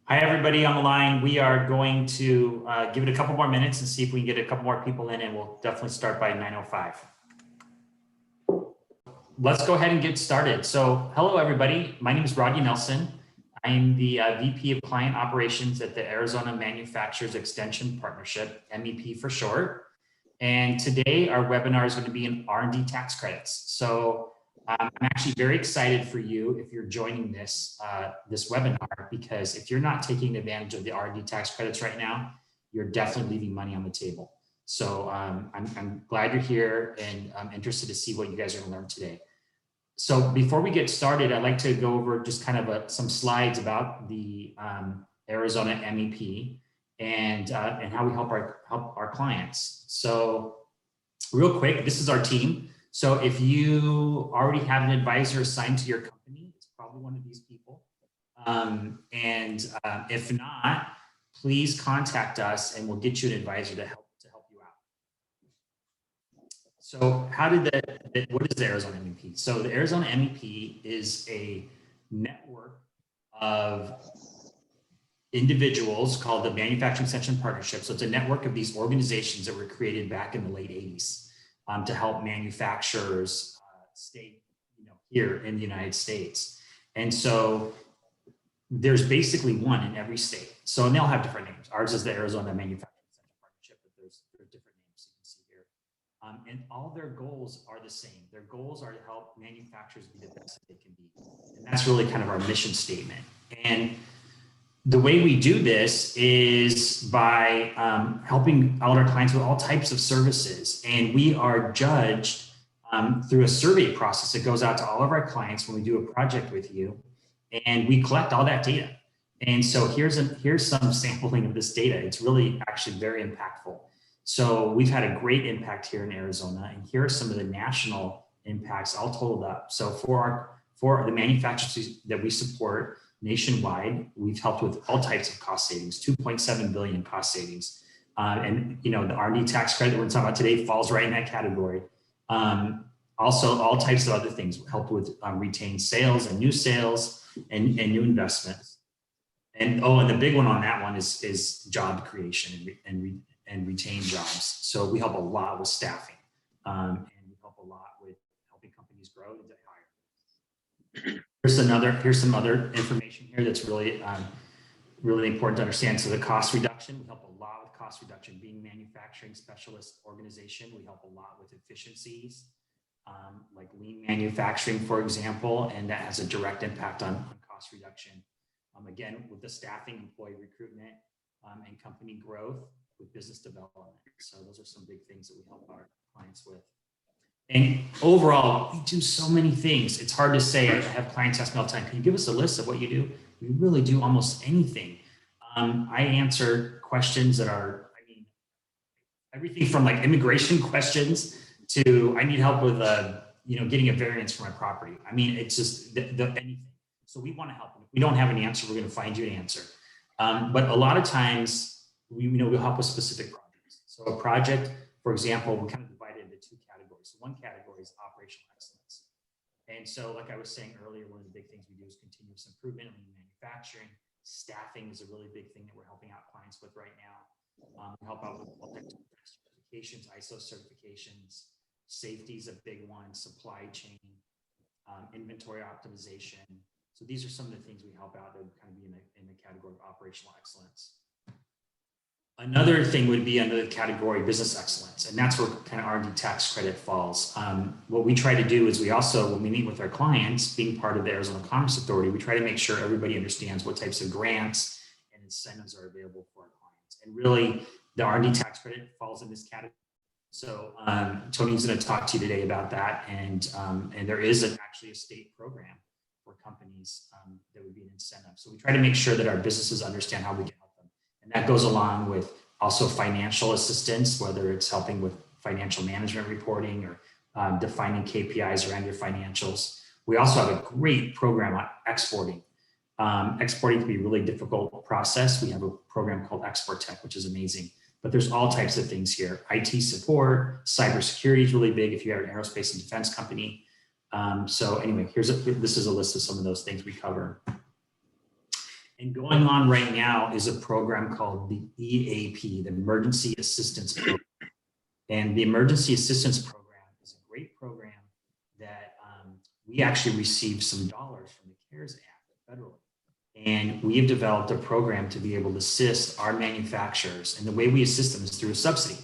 Hi, everybody on the line. We are going to give it a couple more minutes and see if we can get a couple more people in, and we'll definitely start by 9:05. Let's go ahead and get started. So hello, everybody. My name is Rodney Nelson. I'm the VP of Client Operations at the Arizona Manufacturers Extension Partnership, MEP for short. And today our webinar is going to be in R&D tax credits. So I'm actually very excited for you if you're joining this this webinar, because if you're not taking advantage of the R&D tax credits right now, you're definitely leaving money on the table. So I'm glad you're here, and I'm interested to see what you guys are going to learn today. So before we get started, I'd like to go over just kind of some slides about the Arizona MEP and how we help our clients. So real quick, this is our team. So if you already have an advisor assigned to your company, it's probably one of these people. If not, please contact us and we'll get you an advisor to help you out. So what is the Arizona MEP? So the Arizona MEP is a network of individuals called the Manufacturing Extension Partnership. So it's a network of these organizations that were created back in the late 80s to help manufacturers stay here in the United States. And so there's basically one in every state. So, and they'll have different names. Ours is the Arizona Manufacturing Extension Partnership, but there's different names you can see here. And all their goals are the same. Their goals are to help manufacturers be the best that they can be. And that's really kind of our mission statement. And the way we do this is by helping out our clients with all types of services. And we are judged through a survey process that goes out to all of our clients when we do a project with you. And we collect all that data. And so here's some sampling of this data. It's really actually very impactful. So we've had a great impact here in Arizona. And here are some of the national impacts all totaled up. So for the manufacturers that we support nationwide, we've helped with all types of cost savings, 2.7 billion cost savings. And the R&D tax credit we're talking about today falls right in that category. Also, all types of other things help with retained sales and new sales and new investments. And the big one on that one is job creation and retain jobs. So we help a lot with staffing, and we help a lot with helping companies grow and to hire. Here's some other information here that's really really important to understand. So the cost reduction, we help a lot with cost reduction. Being a manufacturing specialist organization, we help a lot with efficiencies, like lean manufacturing, for example, and that has a direct impact on cost reduction. Again, with the staffing, employee recruitment, and company growth with business development. So those are some big things that we help our clients with. And overall, we do so many things. It's hard to say. I have clients ask me all the time, can you give us a list of what you do? We really do almost anything. I answer questions that are, everything from like immigration questions to I need help with, getting a variance for my property. It's just anything. So we want to help. If we don't have an answer, we're going to find you an answer. But a lot of times, we'll help with specific projects. So a project, for example, we kind of divide it into two categories. So one category is operational excellence. And so, like I was saying earlier, one of the big things we do is continuous improvement in manufacturing. Staffing is a really big thing that we're helping out clients with right now. We help out with all types of certifications, ISO certifications. Safety is a big one, supply chain, inventory optimization. So these are some of the things we help out that would kind of be in the category of operational excellence. Another thing would be under the category business excellence, and that's where kind of R&D tax credit falls. What we try to do is we also, when we meet with our clients, being part of the Arizona Commerce Authority, we try to make sure everybody understands what types of grants and incentives are available for our clients. And really, the R&D tax credit falls in this category. So Tony's going to talk to you today about that, and there is actually a state program for companies that would be an incentive. So we try to make sure that our businesses understand how we can help them. And that goes along with also financial assistance, whether it's helping with financial management reporting or defining KPIs around your financials. We also have a great program on exporting. Exporting can be a really difficult process. We have a program called Export Tech, which is amazing. But there's all types of things here. IT support, cybersecurity is really big if you have an aerospace and defense company. So anyway, this is a list of some of those things we cover. And going on right now is a program called the EAP, the Emergency Assistance Program. And the Emergency Assistance Program is a great program that we actually received some dollars from the CARES Act federally. And we have developed a program to be able to assist our manufacturers. And the way we assist them is through a subsidy.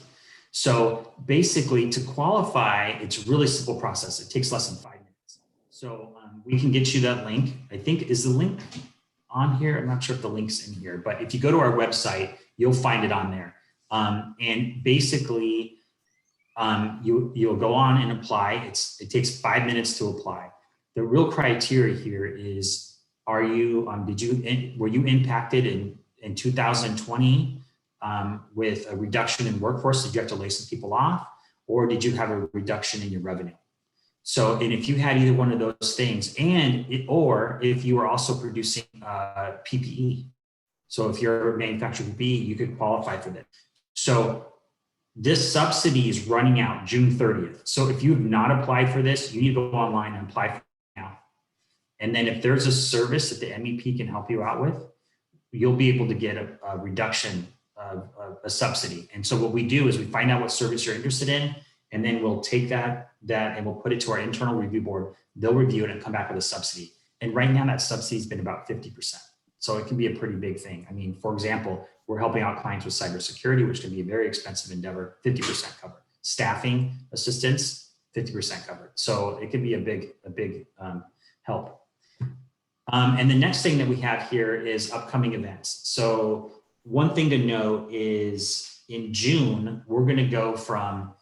So basically, to qualify, it's a really simple process. It takes less than 5 minutes. So we can get you that link. I think, is the link on here? I'm not sure if the link's in here, but if you go to our website, you'll find it on there. And basically, you'll go on and apply. It takes 5 minutes to apply. The real criteria here is, were you impacted in 2020 with a reduction in workforce? Did you have to lay some people off, or did you have a reduction in your revenue? So, and if you had either one of those things, or if you were also producing PPE. So if you're manufacturing PPE, you could qualify for this. So this subsidy is running out June 30th. So if you have not applied for this, you need to go online and apply for it now. And then if there's a service that the MEP can help you out with, you'll be able to get a reduction of a subsidy. And so what we do is we find out what service you're interested in, and then we'll take that and we'll put it to our internal review board. They'll review it and come back with a subsidy. And right now that subsidy has been about 50%. So it can be a pretty big thing. I mean, for example, we're helping out clients with cybersecurity, which can be a very expensive endeavor, 50% covered. Staffing assistance, 50% covered. So it can be a big help. And the next thing that we have here is upcoming events. So one thing to note is in June, we're going to go from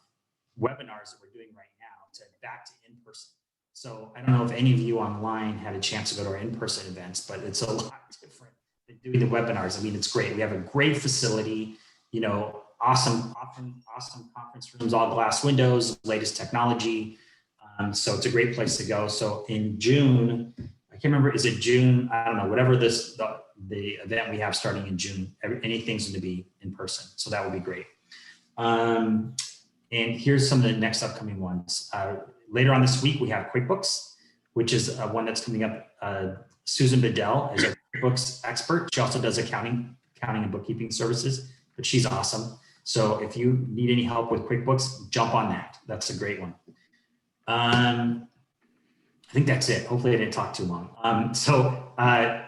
webinars that we're doing right now to back to in-person. So I don't know if any of you online had a chance to go to our in-person events, but it's a lot different than doing the webinars. I mean, it's great. We have a great facility, you know, awesome conference rooms, all glass windows, latest technology. So it's a great place to go. So in June, I can't remember, is it June? I don't know, whatever the event we have starting in June, anything's going to be in person. So that would be great. And here's some of the next upcoming ones. Later on this week, we have Quickbooks, which is one that's coming up. Susan Bedell is our Quickbooks expert. She also does accounting and bookkeeping services, but she's awesome. So if you need any help with Quickbooks, jump on that. That's a great one. I think that's it. Hopefully I didn't talk too long.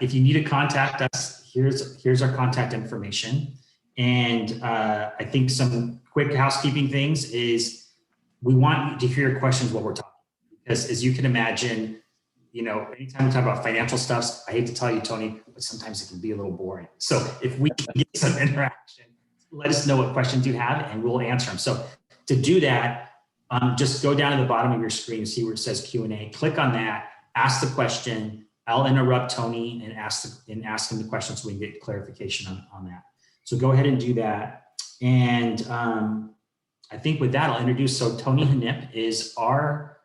If you need to contact us, here's our contact information. And I think some quick housekeeping things is we want you to hear your questions while we're talking, because as you can imagine, you know, anytime we talk about financial stuff, I hate to tell you, Tony, but sometimes it can be a little boring. So if we can get some interaction, let us know what questions you have and we'll answer them. So to do that, just go down to the bottom of your screen, see where it says Q&A, click on that, ask the question. I'll interrupt Tony and ask him the question so we can get clarification on that. So go ahead and do that. And I think with that, I'll introduce, so Tony Hanip is our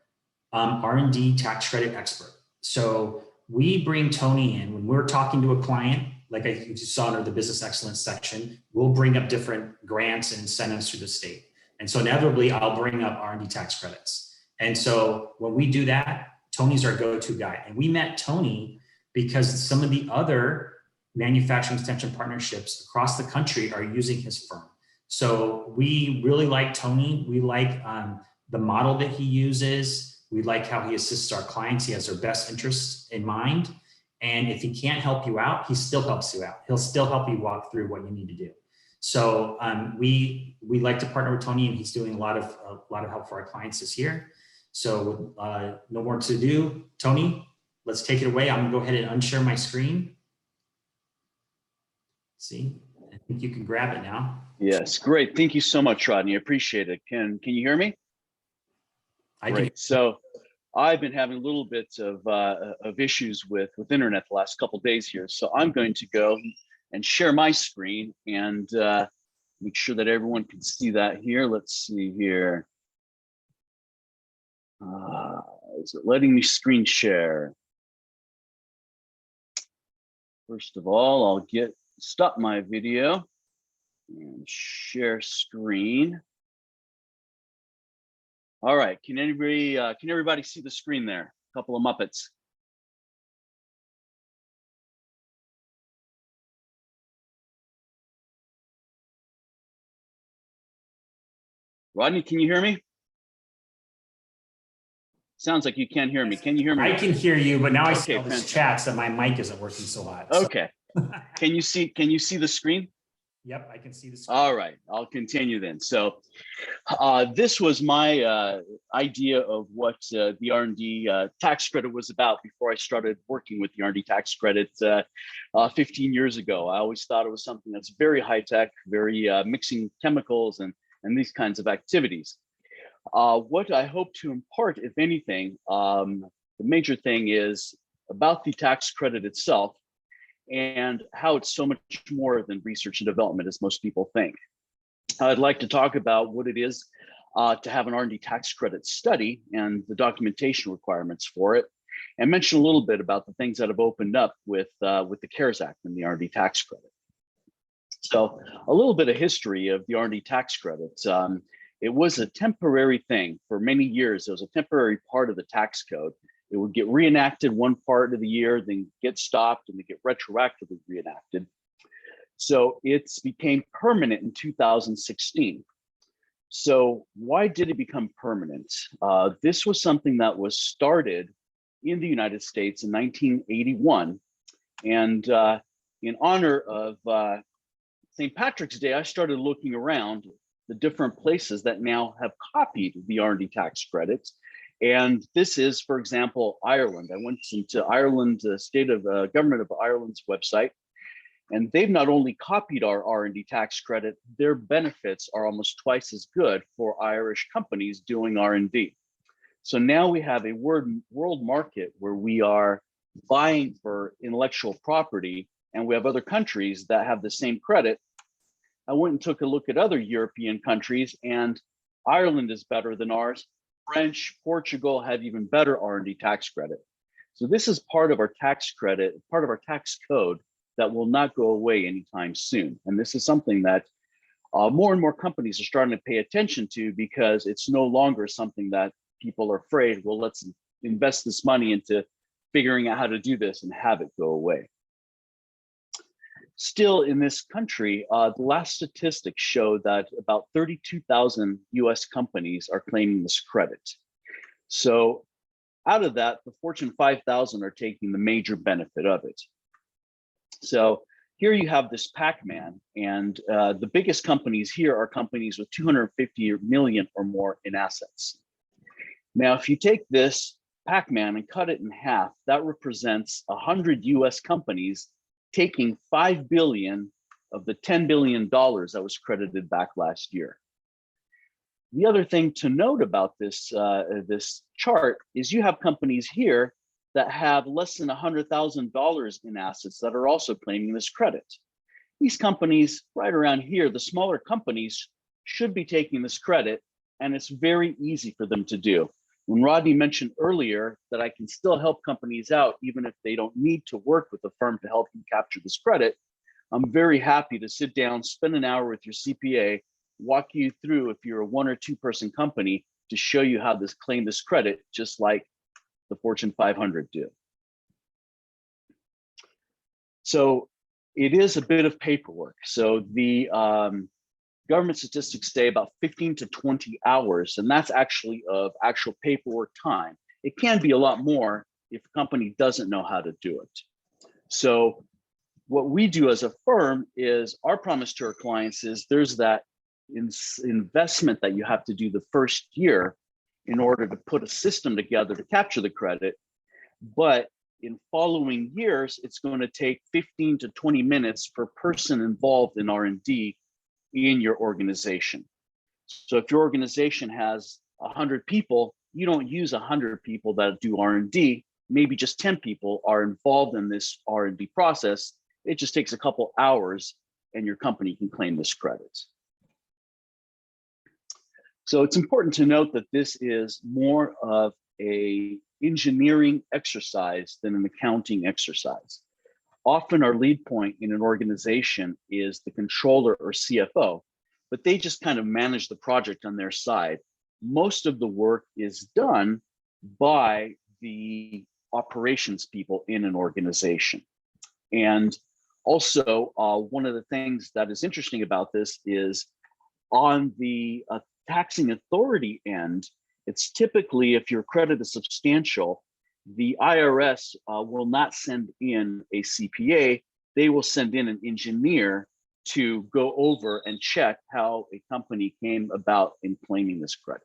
R&D tax credit expert. So we bring Tony in when we're talking to a client, like you saw under the business excellence section, we'll bring up different grants and incentives through the state. And so inevitably I'll bring up R&D tax credits. And so when we do that, Tony's our go-to guy. And we met Tony because some of the other manufacturing extension partnerships across the country are using his firm. So we really like Tony. We like the model that he uses. We like how he assists our clients. He has their best interests in mind. And if he can't help you out, he still helps you out. He'll still help you walk through what you need to do. So we like to partner with Tony, and he's doing a lot of help for our clients this year. So no more to do. Tony, let's take it away. I'm gonna go ahead and unshare my screen. See, I think you can grab it now. Yes, great. Thank you so much, Rodney. I appreciate it. Can you hear me? Great. So I've been having a little bit of issues with internet the last couple of days here. So I'm going to go and share my screen and make sure that everyone can see that here. Let's see here. Is it letting me screen share? First of all, I'll stop my video and share screen. All right, can everybody see the screen there? A couple of Muppets. Rodney, can you hear me? Sounds like you can't hear me. Can you hear me? I can hear you, but now I see all Okay, this chat, so my mic isn't working so hot. So. Okay. Can you see the screen? Yep, I can see the screen. All right, I'll continue then. So this was my idea of what the R&D tax credit was about before I started working with the R&D tax credit 15 years ago. I always thought it was something that's very high tech, very mixing chemicals and these kinds of activities. What I hope to impart, if anything, the major thing is about the tax credit itself and how it's so much more than research and development as most people think. I'd like to talk about what it is to have an R&D tax credit study and the documentation requirements for it, and mention a little bit about the things that have opened up with the CARES Act and the R&D tax credit. So a little bit of history of the R&D tax credit. It was a temporary thing for many years. It was a temporary part of the tax code. It would get reenacted one part of the year, then get stopped, and then get retroactively reenacted. So it became permanent in 2016. So why did it become permanent? This was something that was started in the United States in 1981. And in honor of St. Patrick's Day, I started looking around the different places that now have copied the R&D tax credits. And this is, for example, Ireland. I went into Ireland, the government of Ireland's website, and they've not only copied our R&D tax credit, their benefits are almost twice as good for Irish companies doing R&D. So now we have a world market where we are buying for intellectual property, and we have other countries that have the same credit. I went and took a look at other European countries, and Ireland is better than ours. French, Portugal have even better R&D tax credit. So this is part of our tax credit, part of our tax code that will not go away anytime soon. And this is something that more and more companies are starting to pay attention to, because it's no longer something that people are afraid, well, let's invest this money into figuring out how to do this and have it go away. Still, in this country, the last statistics show that about 32,000 US companies are claiming this credit. So out of that, the Fortune 5,000 are taking the major benefit of it. So here you have this Pac-Man, and the biggest companies here are companies with 250 million or more in assets. Now, if you take this Pac-Man and cut it in half, that represents 100 US companies taking 5 billion of the $10 billion that was credited back last year. The other thing to note about this, this chart is you have companies here that have less than $100,000 in assets that are also claiming this credit. These companies right around here, the smaller companies, should be taking this credit, and it's very easy for them to do. When Rodney mentioned earlier that I can still help companies out even if they don't need to work with a firm to help them capture this credit, I'm very happy to sit down, spend an hour with your CPA, walk you through, if you're a 1 or 2 person company, to show you how to claim this credit, just like the Fortune 500 do. So it is a bit of paperwork. So the government statistics say about 15 to 20 hours, and that's actually of actual paperwork time. It can be a lot more if a company doesn't know how to do it. So what we do as a firm is, our promise to our clients is there's that investment that you have to do the first year in order to put a system together to capture the credit. But in following years, it's going to take 15 to 20 minutes per person involved in R&D in your organization. So if your organization has 100 people, you don't use 100 people that do R&D. Maybe just 10 people are involved in this R&D process. It just takes a couple hours and your company can claim this credit. So it's important to note that this is more of an engineering exercise than an accounting exercise. Often our lead point in an organization is the controller or CFO, but they just kind of manage the project on their side. Most of the work is done by the operations people in an organization. And also, one of the things that is interesting about this is on the taxing authority end, it's typically, if your credit is substantial, the IRS will not send in a CPA. They will send in an engineer to go over and check how a company came about in claiming this credit.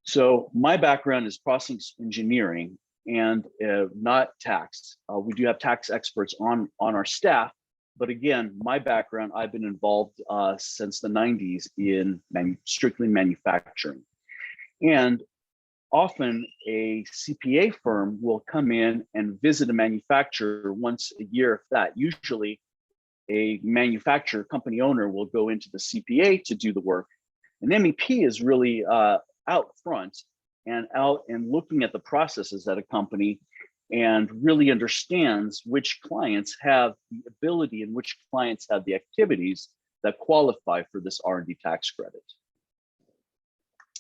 So my background is process engineering and not tax. We do have tax experts on our staff, but again, my background, I've been involved since the 90s in strictly manufacturing. And often a CPA firm will come in and visit a manufacturer once a year, if that. Usually a manufacturer company owner will go into the CPA to do the work. And MEP is really out front and out and looking at the processes at a company and really understands which clients have the ability and which clients have the activities that qualify for this R&D tax credit.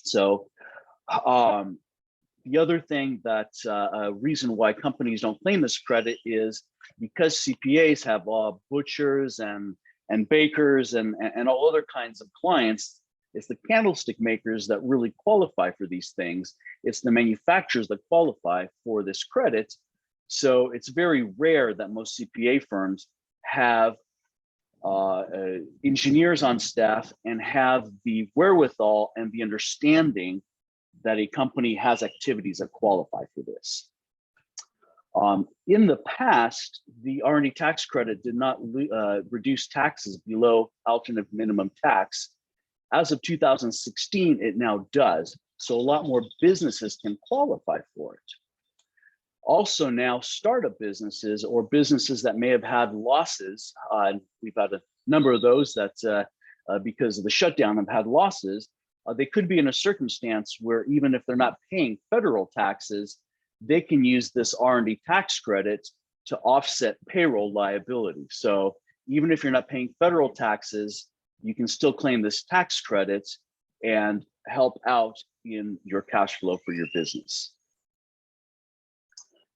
So the other thing that a reason why companies don't claim this credit is because CPAs have butchers and bakers and all other kinds of clients. It's the candlestick makers that really qualify for these things. It's the manufacturers that qualify for this credit. So it's very rare that most CPA firms have engineers on staff and have the wherewithal and the understanding that a company has activities that qualify for this. In the past, the R&D tax credit did not reduce taxes below alternative minimum tax. As of 2016, it now does. So a lot more businesses can qualify for it. Also now startup businesses or businesses that may have had losses, we've had a number of those that because of the shutdown have had losses, they could be in a circumstance where even if they're not paying federal taxes, they can use this R&D tax credit to offset payroll liability. So even if you're not paying federal taxes, you can still claim this tax credit and help out in your cash flow for your business.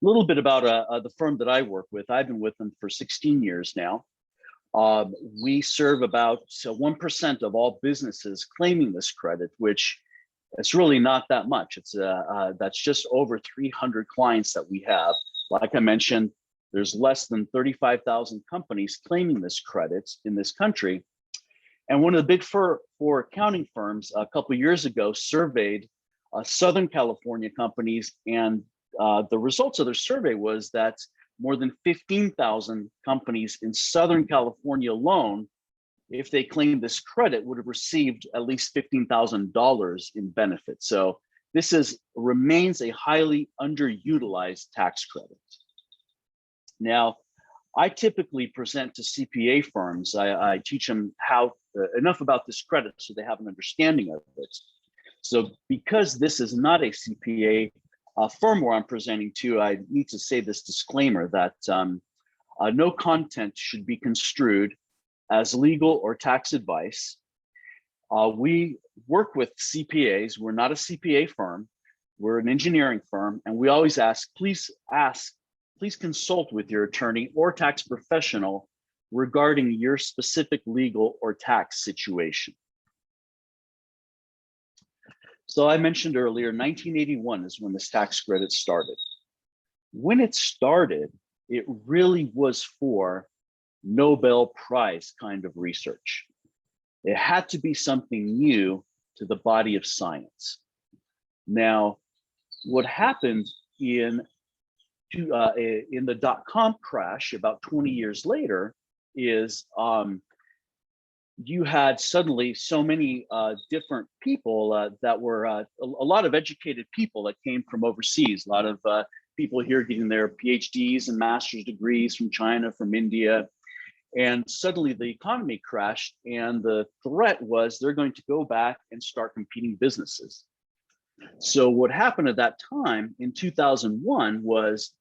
A little bit about the firm that I work with. I've been with them for 16 years now. We serve about 1% of all businesses claiming this credit, which it's really not that much. It's that's just over 300 clients that we have. Like I mentioned, there's less than 35,000 companies claiming this credit in this country. And one of the big four accounting firms a couple of years ago surveyed Southern California companies, and the results of their survey was that more than 15,000 companies in Southern California alone, if they claimed this credit, would have received at least $15,000 in benefits. So this remains a highly underutilized tax credit. Now, I typically present to CPA firms. I teach them enough about this credit so they have an understanding of it. So because this is not a CPA firm where I'm presenting to, I need to say this disclaimer that no content should be construed as legal or tax advice. We work with CPAs. We're not a CPA firm. We're an engineering firm, and we always ask, please consult with your attorney or tax professional regarding your specific legal or tax situation. So I mentioned earlier, 1981 is when this tax credit started. When it started, it really was for Nobel Prize kind of research. It had to be something new to the body of science. Now, what happened in the dot-com crash about 20 years later is you had suddenly so many different people that were a lot of educated people that came from overseas, a lot of people here getting their PhDs and master's degrees from China, from India. And suddenly the economy crashed, and the threat was they're going to go back and start competing businesses. So what happened at that time in 2001 was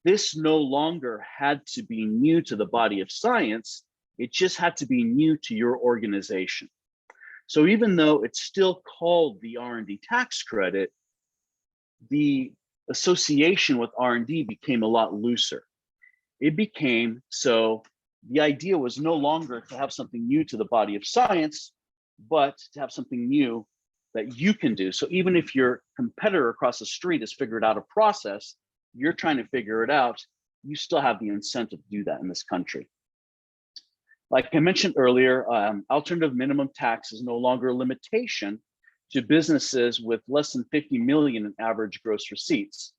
this no longer had to be new to the body of science. It just had to be new to your organization. So even though it's still called the R&D tax credit, the association with R&D became a lot looser. It became so the idea was no longer to have something new to the body of science, but to have something new that you can do. So even if your competitor across the street has figured out a process, you're trying to figure it out, you still have the incentive to do that in this country. Like I mentioned earlier, alternative minimum tax is no longer a limitation to businesses with less than 50 million in average gross receipts.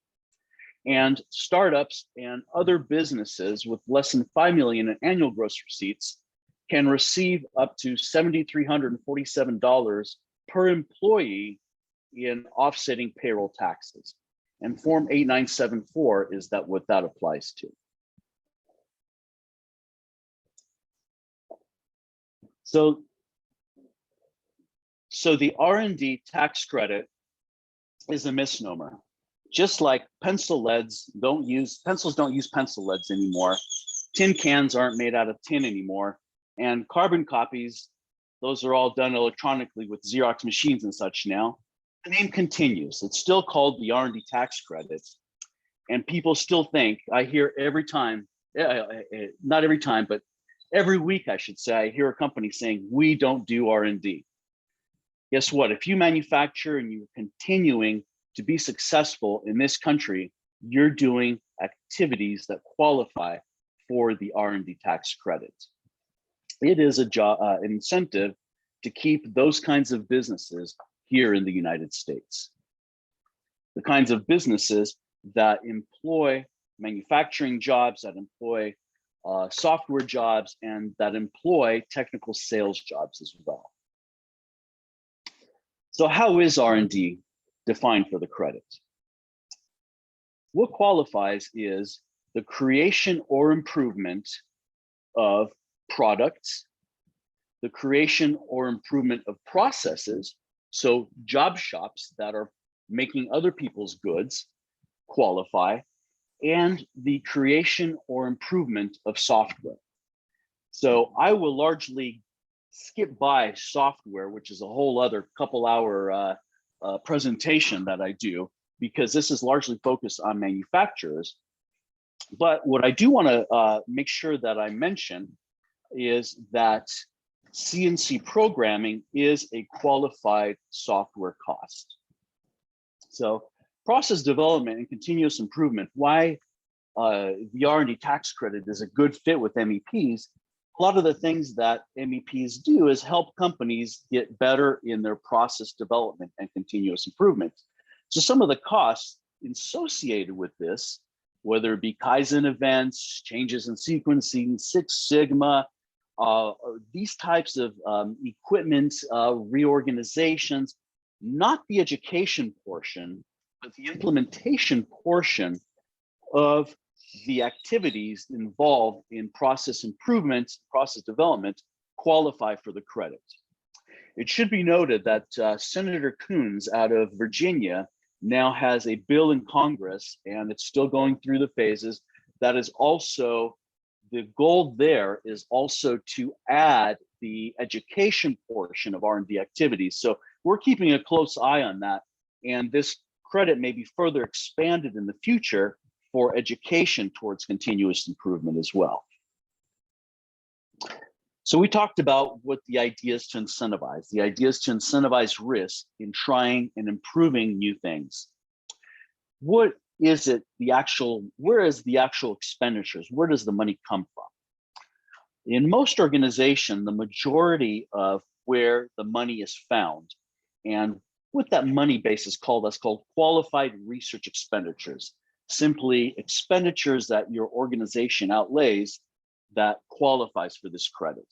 And startups and other businesses with less than 5 million in annual gross receipts can receive up to $7,347 per employee in offsetting payroll taxes. And Form 8974 is that what that applies to. So the R&D tax credit is a misnomer. Just like pencils don't use pencil leads anymore. Tin cans aren't made out of tin anymore. And carbon copies, those are all done electronically with Xerox machines and such now. The name continues. It's still called the R&D tax credit. And people still think, I hear every time, not every time, but every week, I should say, I hear a company saying, we don't do R&D. Guess what? If you manufacture and you're continuing to be successful in this country, you're doing activities that qualify for the R&D tax credit. It is an incentive to keep those kinds of businesses here in the United States. The kinds of businesses that employ manufacturing jobs, that employ software jobs, and that employ technical sales jobs as well. So how is R&D defined for the credit? What qualifies is the creation or improvement of products, the creation or improvement of processes, so job shops that are making other people's goods qualify, and the creation or improvement of software. So I will largely skip by software, which is a whole other couple-hour presentation that I do, because this is largely focused on manufacturers. But what I do want to make sure that I mention is that CNC programming is a qualified software cost. So process development and continuous improvement, why the R&D tax credit is a good fit with MEPs. A lot of the things that MEPs do is help companies get better in their process development and continuous improvement. So some of the costs associated with this, whether it be Kaizen events, changes in sequencing, Six Sigma, these types of equipment reorganizations, not the education portion, but the implementation portion of the activities involved in process improvement, process development, qualify for the credit. It should be noted that Senator Coons out of Virginia now has a bill in Congress, and it's still going through the phases. That is also, the goal there is also to add the education portion of R&D activities. So we're keeping a close eye on that. And this credit may be further expanded in the future for education towards continuous improvement as well. So we talked about what the idea is to incentivize. The idea is to incentivize risk in trying and improving new things. What is it, where is the actual expenditures? Where does the money come from? In most organizations, the majority of where the money is found, and what that money base is called, that's called qualified research expenditures. Simply expenditures that your organization outlays that qualifies for this credit.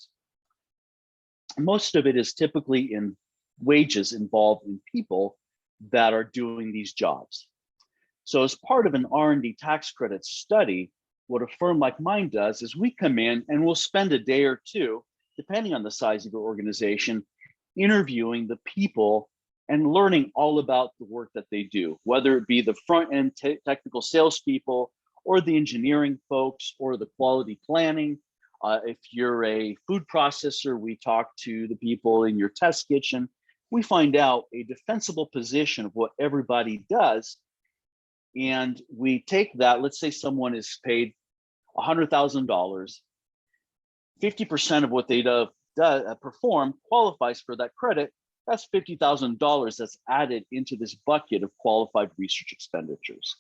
Most of it is typically in wages involved in people that are doing these jobs. So as part of an R&D tax credit study, what a firm like mine does is we come in and we'll spend a day or two, depending on the size of your organization, interviewing the people and learning all about the work that they do, whether it be the front end technical salespeople or the engineering folks or the quality planning. If you're a food processor, we talk to the people in your test kitchen. We find out a defensible position of what everybody does. And we take that, let's say someone is paid $100,000 50% of what they perform qualifies for that credit. That's $50,000 that's added into this bucket of qualified research expenditures.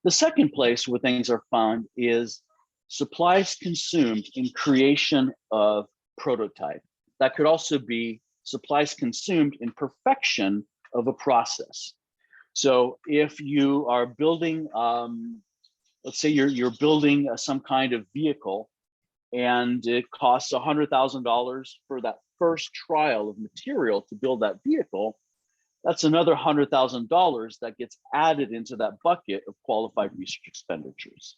The second place where things are found is supplies consumed in creation of prototype. That could also be supplies consumed in perfection of a process. So if you are building, let's say you're building some kind of vehicle, and it costs $100,000 for that first trial of material to build that vehicle, that's another $100,000 that gets added into that bucket of qualified research expenditures.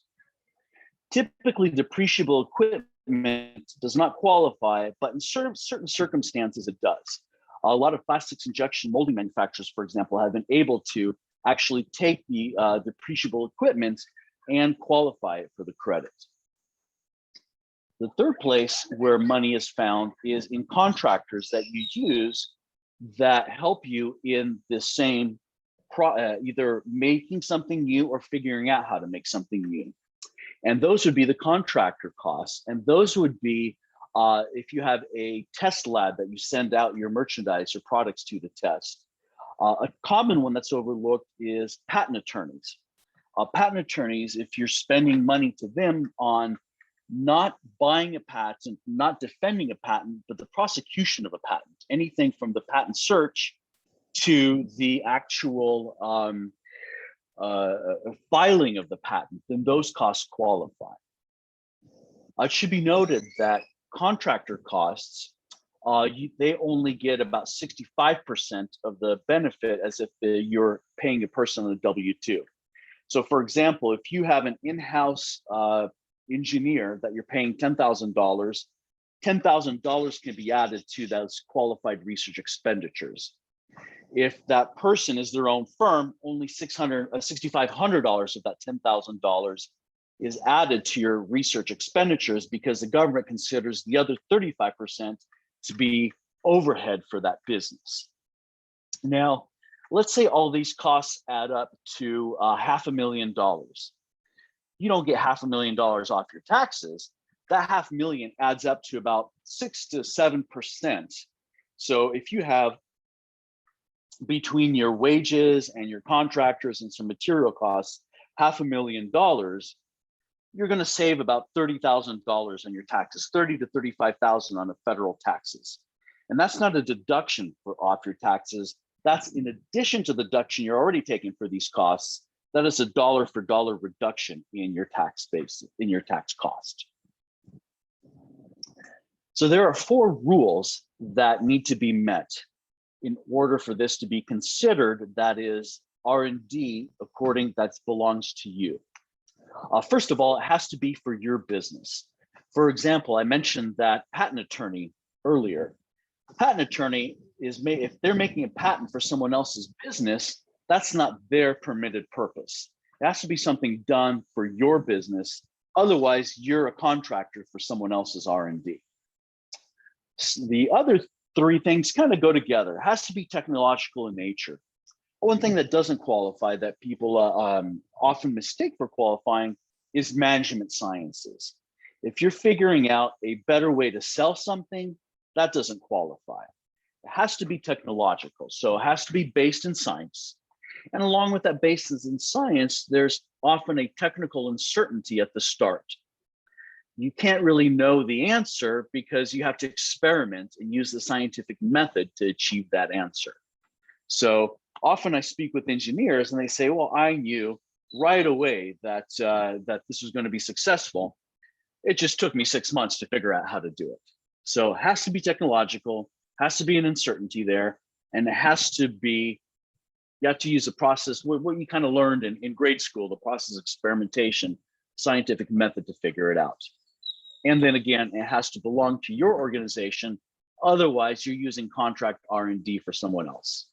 Typically, depreciable equipment does not qualify, but in certain circumstances, it does. A lot of plastics injection molding manufacturers, for example, have been able to actually take the depreciable equipment and qualify it for the credit. The third place where money is found is in contractors that you use that help you in the same, either making something new or figuring out how to make something new. And those would be the contractor costs. And those would be if you have a test lab that you send out your merchandise or products to test. A common one that's overlooked is patent attorneys. Patent attorneys, if you're spending money to them on not buying a patent, not defending a patent, but the prosecution of a patent, anything from the patent search to the actual filing of the patent, then those costs qualify. It should be noted that contractor costs, they only get about 65% of the benefit as if you're paying a person on a W-2. So for example, if you have an in-house engineer that you're paying $10,000, $10,000 can be added to those qualified research expenditures. If that person is their own firm, only $6,500 of that $10,000 is added to your research expenditures because the government considers the other 35% to be overhead for that business. Now, let's say all these costs add up to $500,000. You don't get $500,000 off your taxes. That $500,000 adds up to about 6 to 7%. So if you have between your wages and your contractors and some material costs, $500,000, you're going to save about $30,000 on your taxes, $30,000 to $35,000 on the federal taxes. And that's not a deduction off your taxes. That's in addition to the deduction you're already taking for these costs. That is a dollar for dollar reduction in your tax base, in your tax cost. So there are 4 rules that need to be met in order for this to be considered, that is R&D that belongs to you. First of all, it has to be for your business. For example, I mentioned that patent attorney earlier. A patent attorney if they're making a patent for someone else's business, that's not their permitted purpose. It has to be something done for your business. Otherwise, you're a contractor for someone else's R&D. The other 3 things kind of go together. It has to be technological in nature. One thing that doesn't qualify that people often mistake for qualifying is management sciences. If you're figuring out a better way to sell something, that doesn't qualify. It has to be technological, so it has to be based in science. And along with that basis in science, there's often a technical uncertainty at the start. You can't really know the answer because you have to experiment and use the scientific method to achieve that answer. So often I speak with engineers and they say, well, I knew right away that, that this was going to be successful. It just took me 6 months to figure out how to do it. So it has to be technological, has to be an uncertainty there, and it has to be, you have to use a process, what you kind of learned in grade school, the process of experimentation, scientific method to figure it out. And then again, it has to belong to your organization. Otherwise, you're using contract R&D for someone else.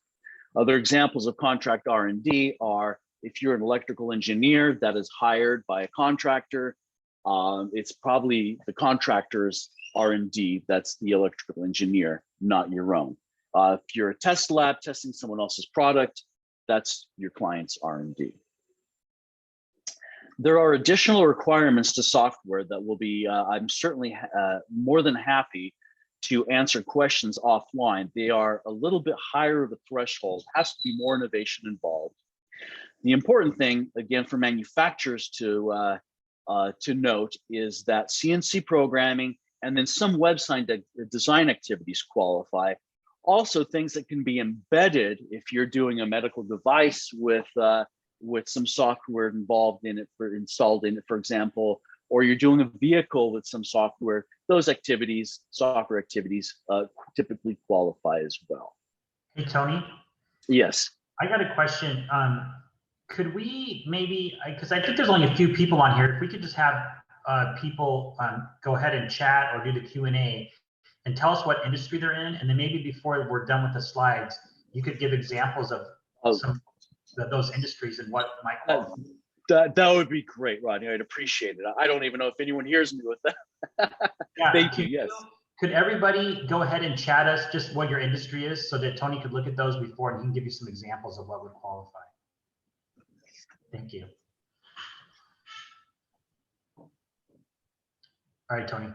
Other examples of contract R&D are if you're an electrical engineer that is hired by a contractor, it's probably the contractor's R&D that's the electrical engineer, not your own. If you're a test lab testing someone else's product, that's your client's R&D. There are additional requirements to software that will be, I'm certainly more than happy to answer questions offline. They are a little bit higher of a threshold, has to be more innovation involved. The important thing, again, for manufacturers to note is that CNC programming and then some website design activities qualify. Also, things that can be embedded if you're doing a medical device with some software involved in it, installed in it, for example, or you're doing a vehicle with some software. Those activities, software activities, typically qualify as well. Hey, Tony. Yes. I got a question. Could we maybe, because I think there's only a few people on here, if we could just have people go ahead and chat or do the Q&A and tell us what industry they're in, and then maybe before we're done with the slides, you could give examples of some of those industries and what might qualify. That would be great, Rodney. I'd appreciate it. I don't even know if anyone hears me with that. Yeah, Thank you. Yes. Could everybody go ahead and chat us just what your industry is so that Tony could look at those before and he can give you some examples of what would qualify. Thank you. All right, Tony.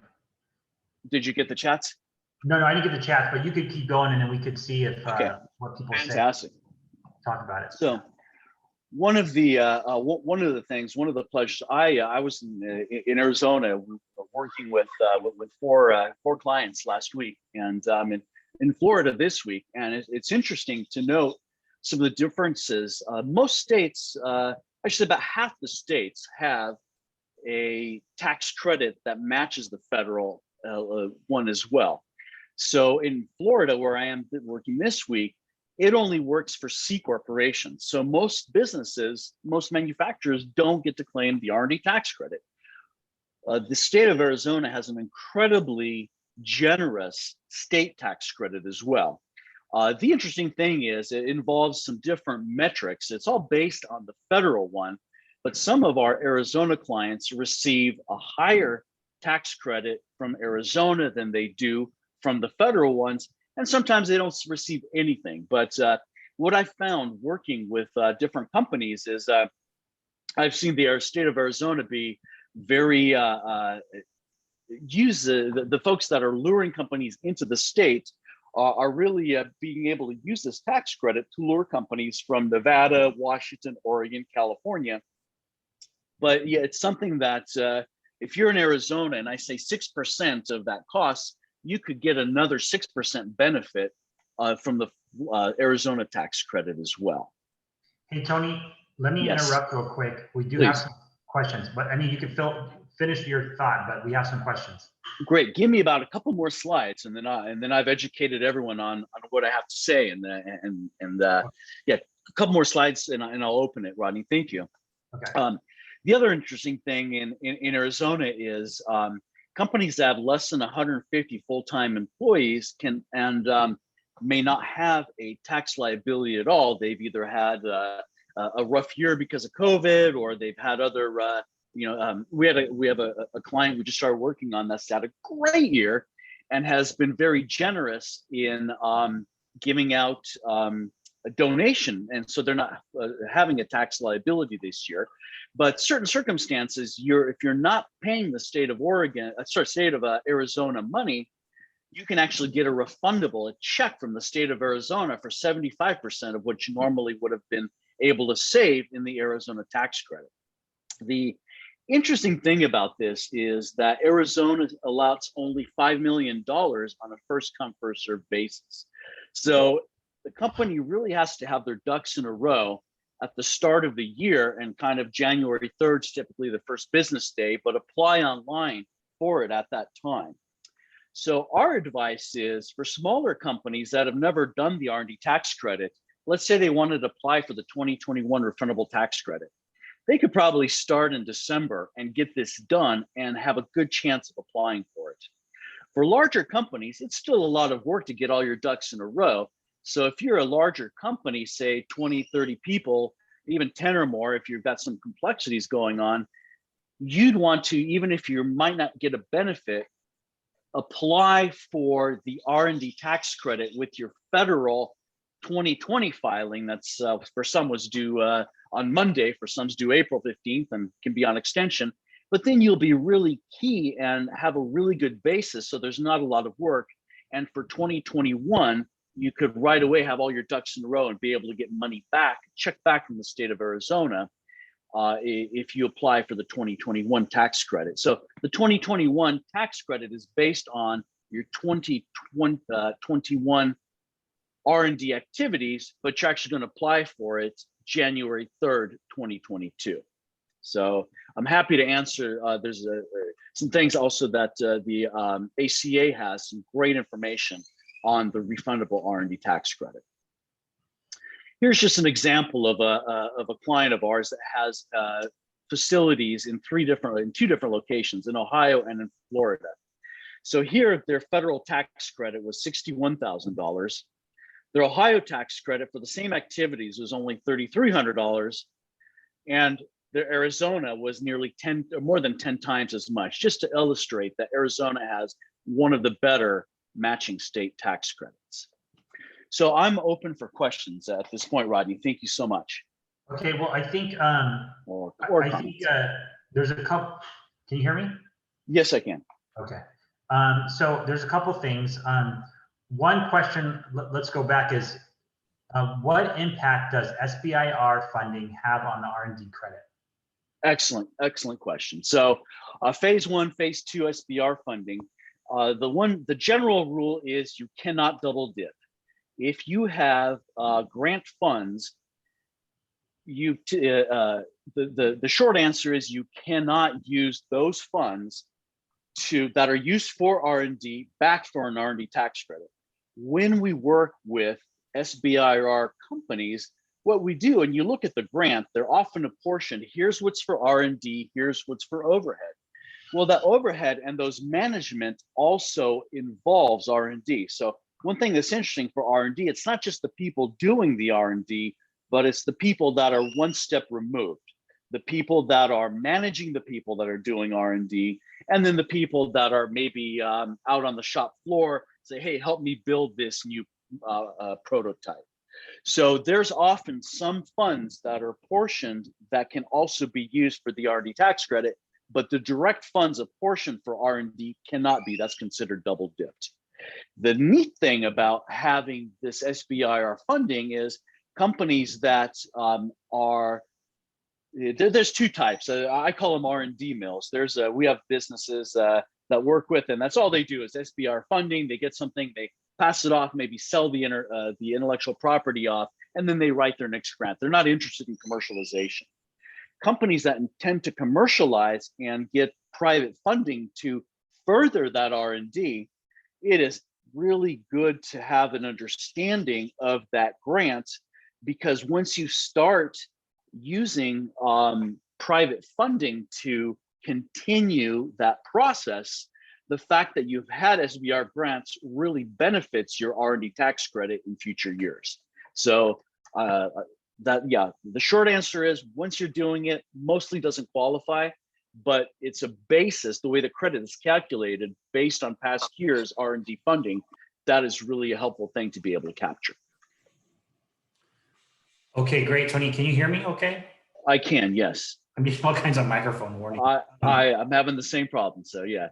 Did you get the chats? No, I didn't get the chats, but you could keep going and then we could see if what people Fantastic. say. Talk about it. So one of the pleasures, I was in Arizona working with four clients last week, and in Florida this week, and it's interesting to note some of the differences. Most states, actually about half the states, have a tax credit that matches the federal one as well. So in Florida, where I am working this week, it only works for C corporations. So most businesses, most manufacturers don't get to claim the R&D tax credit. The state of Arizona has an incredibly generous state tax credit as well. The interesting thing is it involves some different metrics. It's all based on the federal one, but some of our Arizona clients receive a higher tax credit from Arizona than they do from the federal ones. And sometimes they don't receive anything. But what I found working with different companies is I've seen the state of Arizona be very, use the folks that are luring companies into the state are really being able to use this tax credit to lure companies from Nevada, Washington, Oregon, California. But yeah, it's something that if you're in Arizona and I say 6% of that cost, you could get another 6% benefit from the Arizona tax credit as well. Hey, Tony, let me interrupt real quick. We do have some questions, but I mean, you can finish your thought, but we have some questions. Great. Give me about a couple more slides, and then I've educated everyone on what I have to say, and yeah, a couple more slides, and I'll open it, Rodney. Thank you. Okay. The other interesting thing in Arizona is companies that have less than 150 full-time employees can may not have a tax liability at all. They've either had a rough year because of COVID, or they've had other we have a client we just started working on that's had a great year and has been very generous in giving out a donation, and so they're not having a tax liability this year. But certain circumstances, if you're not paying the state of Arizona money, you can actually get a check from the state of Arizona for 75% of what you normally would have been able to save in the Arizona tax credit. The interesting thing about this is that Arizona allows only $5 million on a first come, first served basis. So the company really has to have their ducks in a row at the start of the year, and kind of January 3rd is typically the first business day, but apply online for it at that time. So our advice is for smaller companies that have never done the R&D tax credit, let's say they wanted to apply for the 2021 refundable tax credit. They could probably start in December and get this done and have a good chance of applying for it. For larger companies, it's still a lot of work to get all your ducks in a row. So if you're a larger company, say 20, 30 people, even 10 or more, if you've got some complexities going on, you'd want to, even if you might not get a benefit, apply for the R&D tax credit with your federal 2020 filing that's for some was due on Monday. For some's due April 15th and can be on extension. But then you'll be really key and have a really good basis. So there's not a lot of work. And for 2021, you could right away have all your ducks in a row and be able to get money back, check back from the state of Arizona if you apply for the 2021 tax credit. So the 2021 tax credit is based on your 2021 R&D activities, but you're actually going to apply for it January 3rd, 2022. So I'm happy to answer. There's some things also that the ACA has some great information on the refundable R&D tax credit. Here's just an example of a client of ours that has facilities in two different locations, in Ohio and in Florida. So here, their federal tax credit was $61,000. Their Ohio tax credit for the same activities was only $3,300, and their Arizona was nearly more than 10 times as much, just to illustrate that Arizona has one of the better matching state tax credits. So I'm open for questions at this point, Rodney. Thank you so much. Okay, well, I think there's a couple. Can you hear me? Yes, I can. Okay. So there's a couple things. One question, let's go back, is what impact does SBIR funding have on the R&D credit? Excellent question. So phase 1, phase 2 SBR funding, the general rule is you cannot double dip. If you have grant funds, the short answer is you cannot use those funds that are used for R&D back for an R&D tax credit. When we work with SBIR companies, what we do, and you look at the grant, they're often apportioned. Here's what's for R&D, here's what's for overhead. Well, that overhead and those management also involves R&D. So one thing that's interesting for R&D, it's not just the people doing the R&D, but it's the people that are one step removed, the people that are managing the people that are doing R&D, and then the people that are maybe out on the shop floor, say, hey, help me build this new prototype. So there's often some funds that are portioned that can also be used for the R&D tax credit, but the direct funds apportioned for R&D cannot be. That's considered double dipped. The neat thing about having this SBIR funding is companies that there's two types. I call them R&D mills. We have businesses that work with, and that's all they do is SBIR funding. They get something, they pass it off, maybe sell the intellectual property off, and then they write their next grant. They're not interested in commercialization. Companies that intend to commercialize and get private funding to further that R&D, it is really good to have an understanding of that grant, because once you start using private funding to continue that process, the fact that you've had SBIR grants really benefits your R&D tax credit in future years. So the short answer is once you're doing it, mostly doesn't qualify, but it's a basis, the way the credit is calculated based on past years R&D funding, that is really a helpful thing to be able to capture. Okay, great. Tony, can you hear me okay? I can, yes. I'm getting all kinds of microphone warning. I'm having the same problem, so yeah.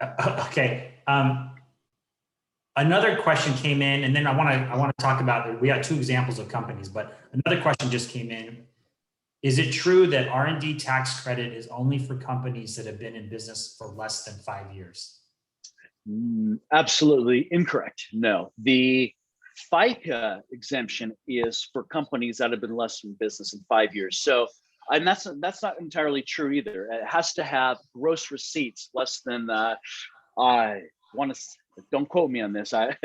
Okay. Another question came in, and then I want to talk about, we got two examples of companies, but another question just came in. Is it true that R&D tax credit is only for companies that have been in business for less than 5 years? Absolutely incorrect. No, the FICA exemption is for companies that have been less in business in 5 years. So, and that's not entirely true either. It has to have gross receipts less than, don't quote me on this. I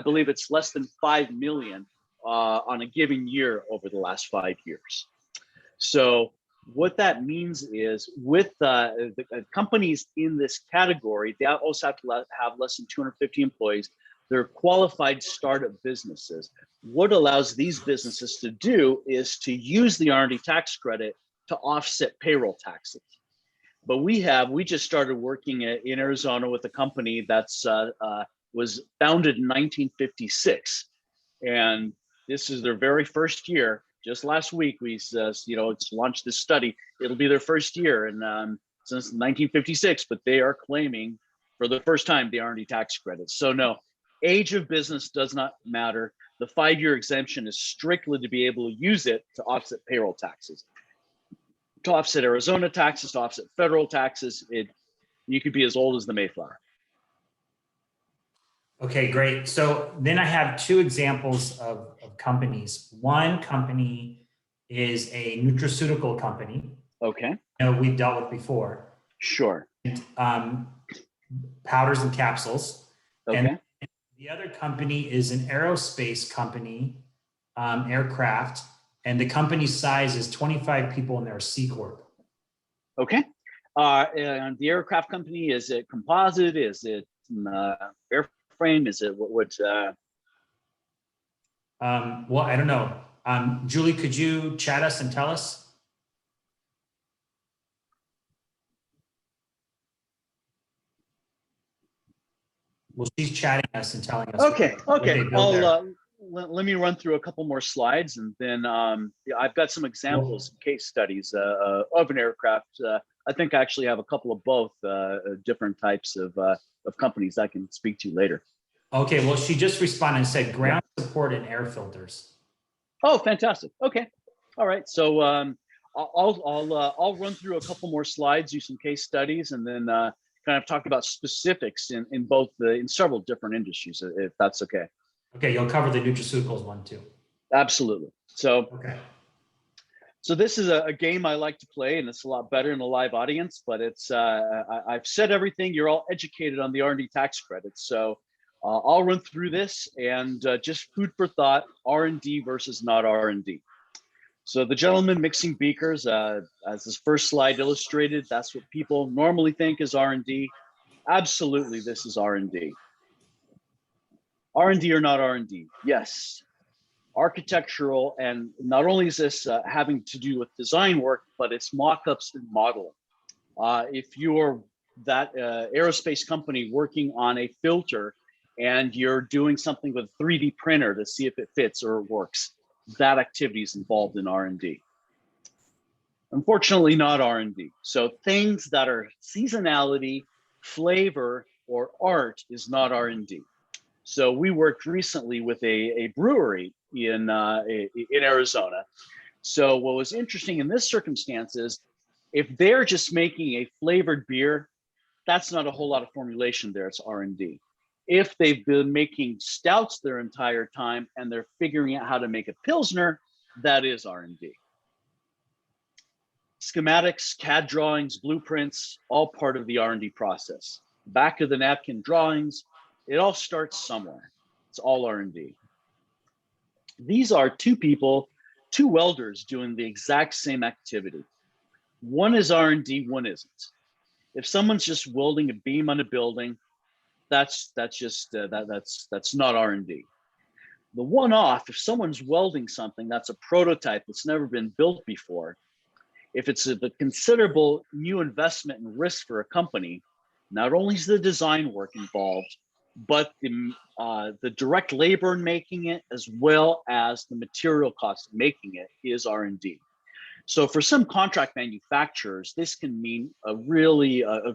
believe it's less than 5 million on a given year over the last 5 years. So what that means is with the companies in this category, they also have to have less than 250 employees. They're qualified startup businesses. What allows these businesses to do is to use the R&D tax credit to offset payroll taxes. But we just started working in Arizona with a company that's was founded in 1956. And this is their very first year. just last week, we it's launched this study. It'll be their first year and since 1956, but they are claiming for the first time the R&D tax credits. So no, age of business does not matter. The 5-year exemption is strictly to be able to use it to offset payroll taxes, to offset Arizona taxes, to offset federal taxes. You could be as old as the Mayflower. Okay, great. So then I have 2 examples of companies. One company is a nutraceutical company. Okay. We've dealt with before. Sure. And, powders and capsules. Okay. And the other company is an aerospace company, aircraft, and the company's size is 25 people and they're a C Corp. Okay. And the aircraft company, is it composite? Is it airframe? Is it what? Well, I don't know. Julie, could you chat us and tell us? Well, she's chatting us and telling us. Okay. Okay. I'll let me run through a couple more slides, and then I've got some examples, case studies of an aircraft. I think I actually have a couple of both different types of companies I can speak to later. Okay. Well, she just responded and said ground support and air filters. Oh, fantastic. Okay. All right. So I'll run through a couple more slides, do some case studies, and then kind of talk about specifics in several different industries, if that's okay. Okay, you'll cover the nutraceuticals one too. Absolutely. So, okay. So this is a game I like to play, and it's a lot better in a live audience, but it's I've said everything. You're all educated on the R&D tax credits. So I'll run through this and just food for thought, R&D versus not R&D. So the gentleman mixing beakers, as this first slide illustrated, that's what people normally think is R&D. Absolutely, this is R&D. R&D or not R&D? Yes. Architectural, and not only is this having to do with design work, but it's mock-ups and modeling. If you're that aerospace company working on a filter and you're doing something with a 3D printer to see if it fits or it works, that activity is involved in R&D. Unfortunately, not R&D. So things that are seasonality, flavor, or art is not R&D. So we worked recently with a brewery in Arizona. So what was interesting in this circumstance is if they're just making a flavored beer, that's not a whole lot of formulation there, it's R&D. If they've been making stouts their entire time and they're figuring out how to make a Pilsner, that is R&D. Schematics, CAD drawings, blueprints, all part of the R&D process. Back of the napkin drawings, it all starts somewhere. It's all R&D. These are 2 people, 2 welders doing the exact same activity. One is R&D, one isn't. If someone's just welding a beam on a building, that's not R&D. The one-off, if someone's welding something that's a prototype that's never been built before, if it's a considerable new investment and risk for a company, not only is the design work involved, but the direct labor in making it, as well as the material cost of making it, is R&D. So for some contract manufacturers, this can mean a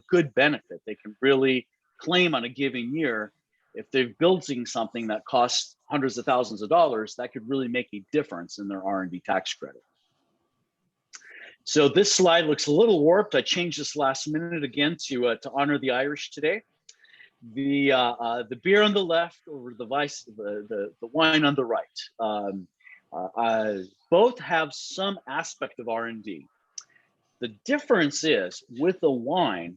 good benefit. They can really claim on a given year, if they're building something that costs hundreds of thousands of dollars, that could really make a difference in their R&D tax credit. So this slide looks a little warped. I changed this last minute again to honor the Irish today. The beer on the left or the wine on the right. Both have some aspect of R&D. The difference is with the wine,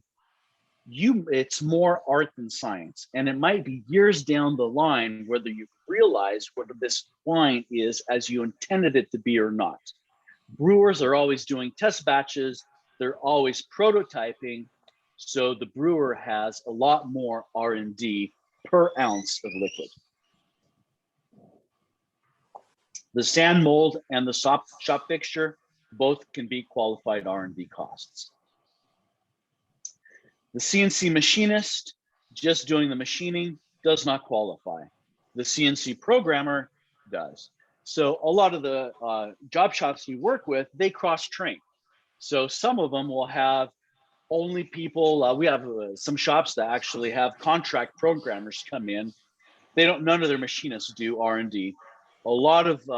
it's more art than science, and it might be years down the line whether you realize whether this wine is as you intended it to be or not. Brewers are always doing test batches. They're always prototyping. So the brewer has a lot more R&D per ounce of liquid. The sand mold and the shop fixture, both can be qualified R&D costs. The CNC machinist, just doing the machining, does not qualify. The CNC programmer does. So a lot of the job shops we work with, they cross-train. So some of them will have only people, we have some shops that actually have contract programmers come in. None of their machinists do R&D. A lot of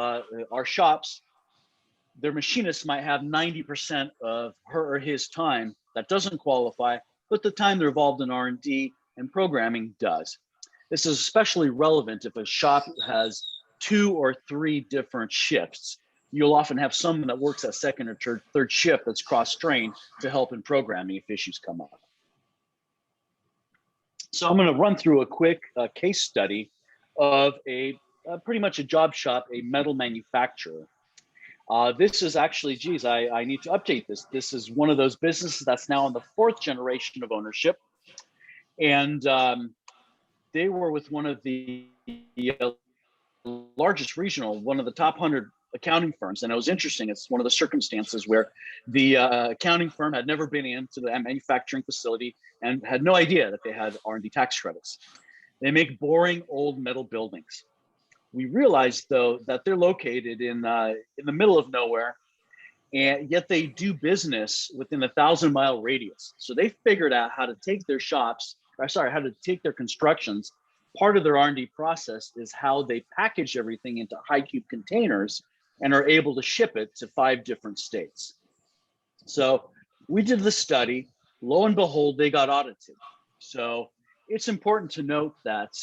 our shops, their machinist might have 90% of her or his time that doesn't qualify, but the time they're involved in R&D and programming does. This is especially relevant if a shop has 2 or 3 different shifts. You'll often have someone that works at second or third shift that's cross-trained to help in programming if issues come up. So I'm going to run through a quick case study of pretty much a job shop, a metal manufacturer. This is actually, geez, I need to update this. This is one of those businesses that's now in the 4th generation of ownership. And they were with one of the largest regional, one of the top 100 accounting firms. And it was interesting. It's one of the circumstances where the accounting firm had never been into the manufacturing facility and had no idea that they had R&D tax credits. They make boring old metal buildings. We realized, though, that they're located in the middle of nowhere, and yet they do business within a 1,000-mile radius. So they figured out how to take their how to take their constructions. Part of their R&D process is how they package everything into high cube containers and are able to ship it to 5 different states. So we did the study. Lo and behold, they got audited. So it's important to note that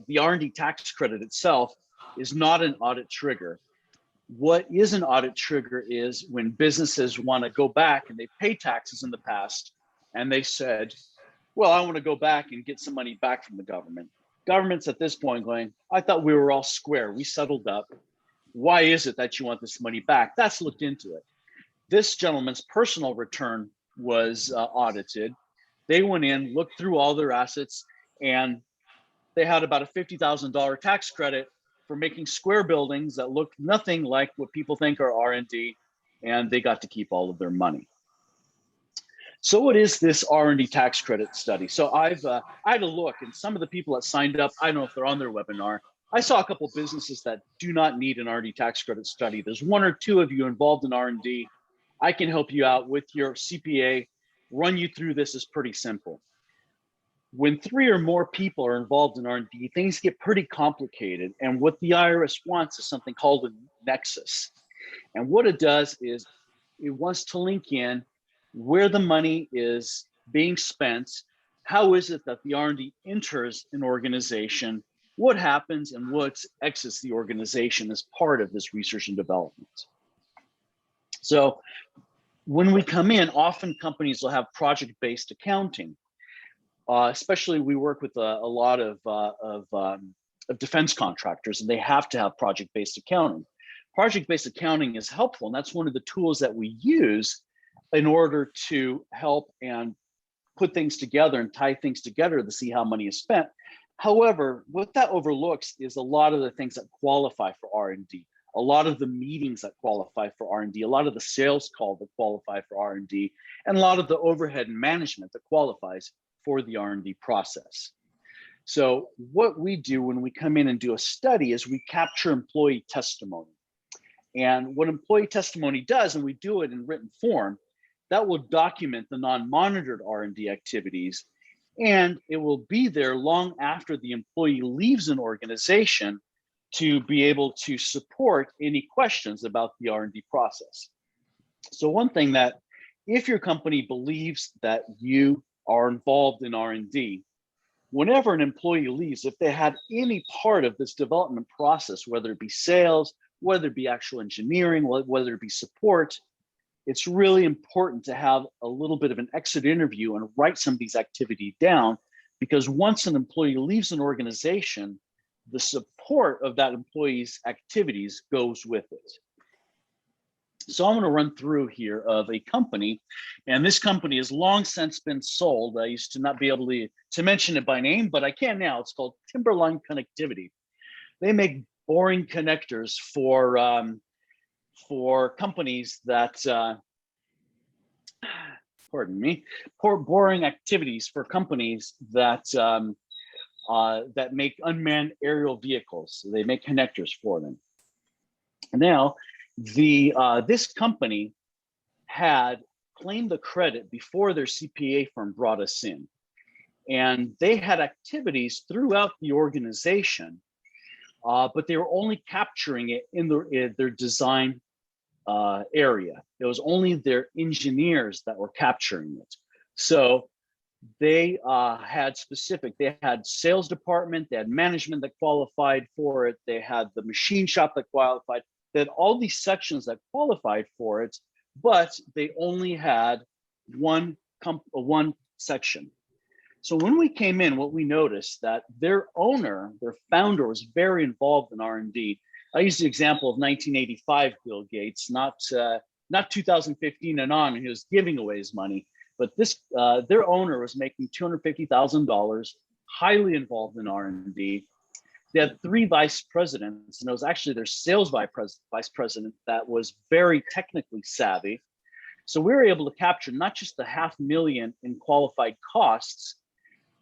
the R&D tax credit itself is not an audit trigger. What is an audit trigger is when businesses want to go back and they pay taxes in the past and they said, well, I want to go back and get some money back from the government. Government's at this point going, I thought we were all square. We settled up. Why is it that you want this money back? That's looked into it. This gentleman's personal return was audited. They went in, looked through all their assets, and they had about a $50,000 tax credit for making square buildings that looked nothing like what people think are R&D, and they got to keep all of their money. So what is this R&D tax credit study? So I had a look, and some of the people that signed up, I don't know if they're on their webinar. I saw a couple of businesses that do not need an R&D tax credit study. There's 1 or 2 of you involved in R&D. I can help you out with your CPA. Run you through this is pretty simple. When 3 or more people are involved in R&D, things get pretty complicated. And what the IRS wants is something called a nexus. And what it does is it wants to link in where the money is being spent. How is it that the R&D enters an organization? What happens and what exits the organization as part of this research and development? So when we come in, often companies will have project-based accounting. Especially we work with a lot of defense contractors, and they have to have project-based accounting. Project-based accounting is helpful, and that's one of the tools that we use in order to help and put things together and tie things together to see how money is spent. However, what that overlooks is a lot of the things that qualify for R&D, a lot of the meetings that qualify for R&D, a lot of the sales call that qualify for R&D, and a lot of the overhead and management that qualifies for the R&D process. So what we do when we come in and do a study is we capture employee testimony. And what employee testimony does, and we do it in written form, that will document the non-monitored R&D activities, and it will be there long after the employee leaves an organization to be able to support any questions about the R&D process. So one thing that, if your company believes that you are involved in R&D, whenever an employee leaves, if they had any part of this development process, whether it be sales, whether it be actual engineering, whether it be support, it's really important to have a little bit of an exit interview and write some of these activities down, because once an employee leaves an organization, the support of that employee's activities goes with it. So I'm going to run through here of a company, and this company has long since been sold. I used to not be able to mention it by name, but I can now. It's called Timberline Connectivity. They make boring connectors for companies that, pardon me, boring activities for companies that that make unmanned aerial vehicles. So they make connectors for them. Now, this company had claimed the credit before their CPA firm brought us in. And they had activities throughout the organization, but they were only capturing it in their design area. It was only their engineers that were capturing it. So they had sales department, they had management that qualified for it, they had the machine shop that qualified, they had all these sections that qualified for it, but they only had one section. So when we came in, what we noticed that their founder was very involved in R&D. I use the example of 1985 Bill Gates, not 2015 and on, he was giving away his money, but their owner was making $250,000, highly involved in R&D. They had 3 vice presidents, and it was actually their sales vice president that was very technically savvy. So we were able to capture not just the $500,000 in qualified costs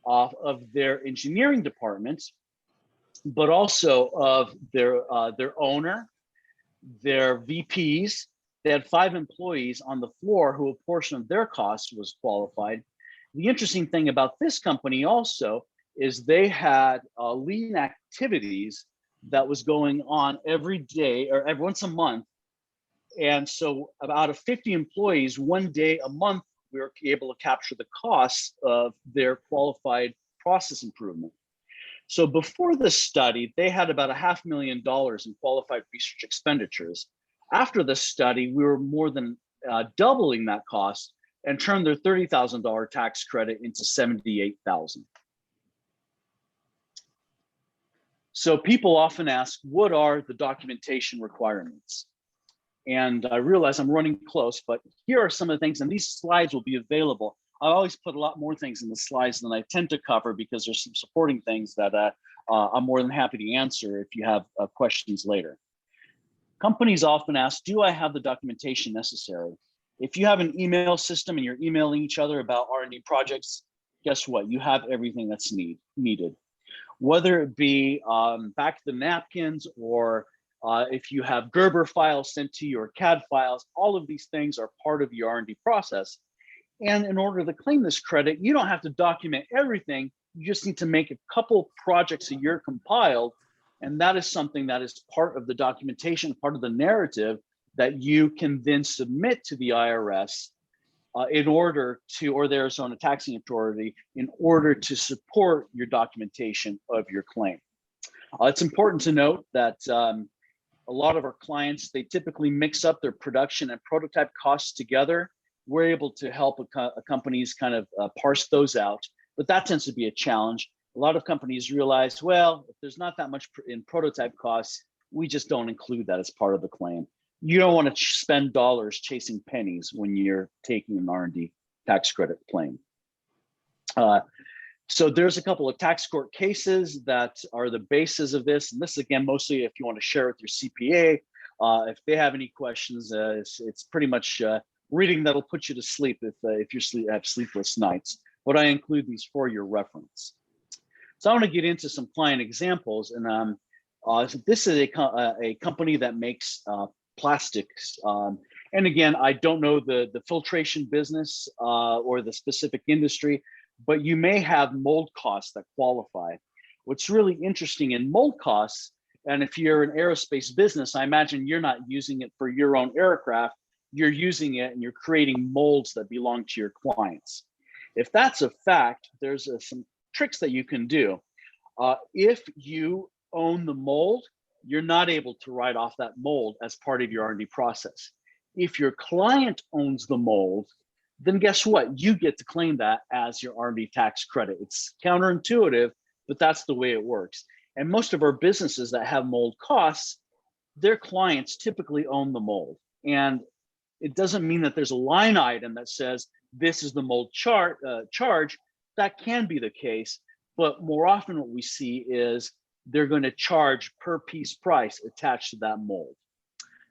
of their engineering departments, but also of their owner, their VPs. They had 5 employees on the floor who a portion of their costs was qualified. The interesting thing about this company also is they had lean activities that was going on every day or every once a month. And so out of 50 employees, one day a month, we were able to capture the costs of their qualified process improvement. So before the study, they had about $500,000 in qualified research expenditures. After the study, we were more than doubling that cost and turned their $30,000 tax credit into $78,000. So people often ask, what are the documentation requirements? And I realize I'm running close, but here are some of the things, and these slides will be available. I always put a lot more things in the slides than I tend to cover because there's some supporting things that I'm more than happy to answer if you have questions later. Companies often ask, do I have the documentation necessary? If you have an email system and you're emailing each other about R&D projects, guess what? You have everything that's needed. Whether it be back to the napkins or if you have Gerber files sent to you or CAD files, all of these things are part of your R&D process. And in order to claim this credit, you don't have to document everything. You just need to make a couple projects a year compiled. And that is something that is part of the documentation, part of the narrative that you can then submit to the IRS in order to, or the Arizona Taxing Authority, in order to support your documentation of your claim. It's important to note that a lot of our clients, they typically mix up their production and prototype costs together. We're able to help companies kind of parse those out, but that tends to be a challenge. A lot of companies realize, well, if there's not that much in prototype costs, we just don't include that as part of the claim. You don't want to spend dollars chasing pennies when you're taking an R&D tax credit claim. So there's a couple of tax court cases that are the basis of this. And this, again, mostly if you want to share with your CPA, if they have any questions, it's pretty much reading that'll put you to sleep if you have sleepless nights. But I include these for your reference. So I want to get into some client examples. And so this is a company that makes plastics. And again, I don't know the filtration business or the specific industry, but you may have mold costs that qualify. What's really interesting in mold costs, and if you're an aerospace business, I imagine you're not using it for your own aircraft, you're using it and you're creating molds that belong to your clients. If that's a fact, there's some tricks that you can do. If you own the mold, you're not able to write off that mold as part of your R&D process. If your client owns the mold, then guess what? You get to claim that as your R&D tax credit. It's counterintuitive, but that's the way it works. And most of our businesses that have mold costs, their clients typically own the mold. And it doesn't mean that there's a line item that says this is the mold charge. That can be the case, but more often what we see is they're going to charge per piece price attached to that mold.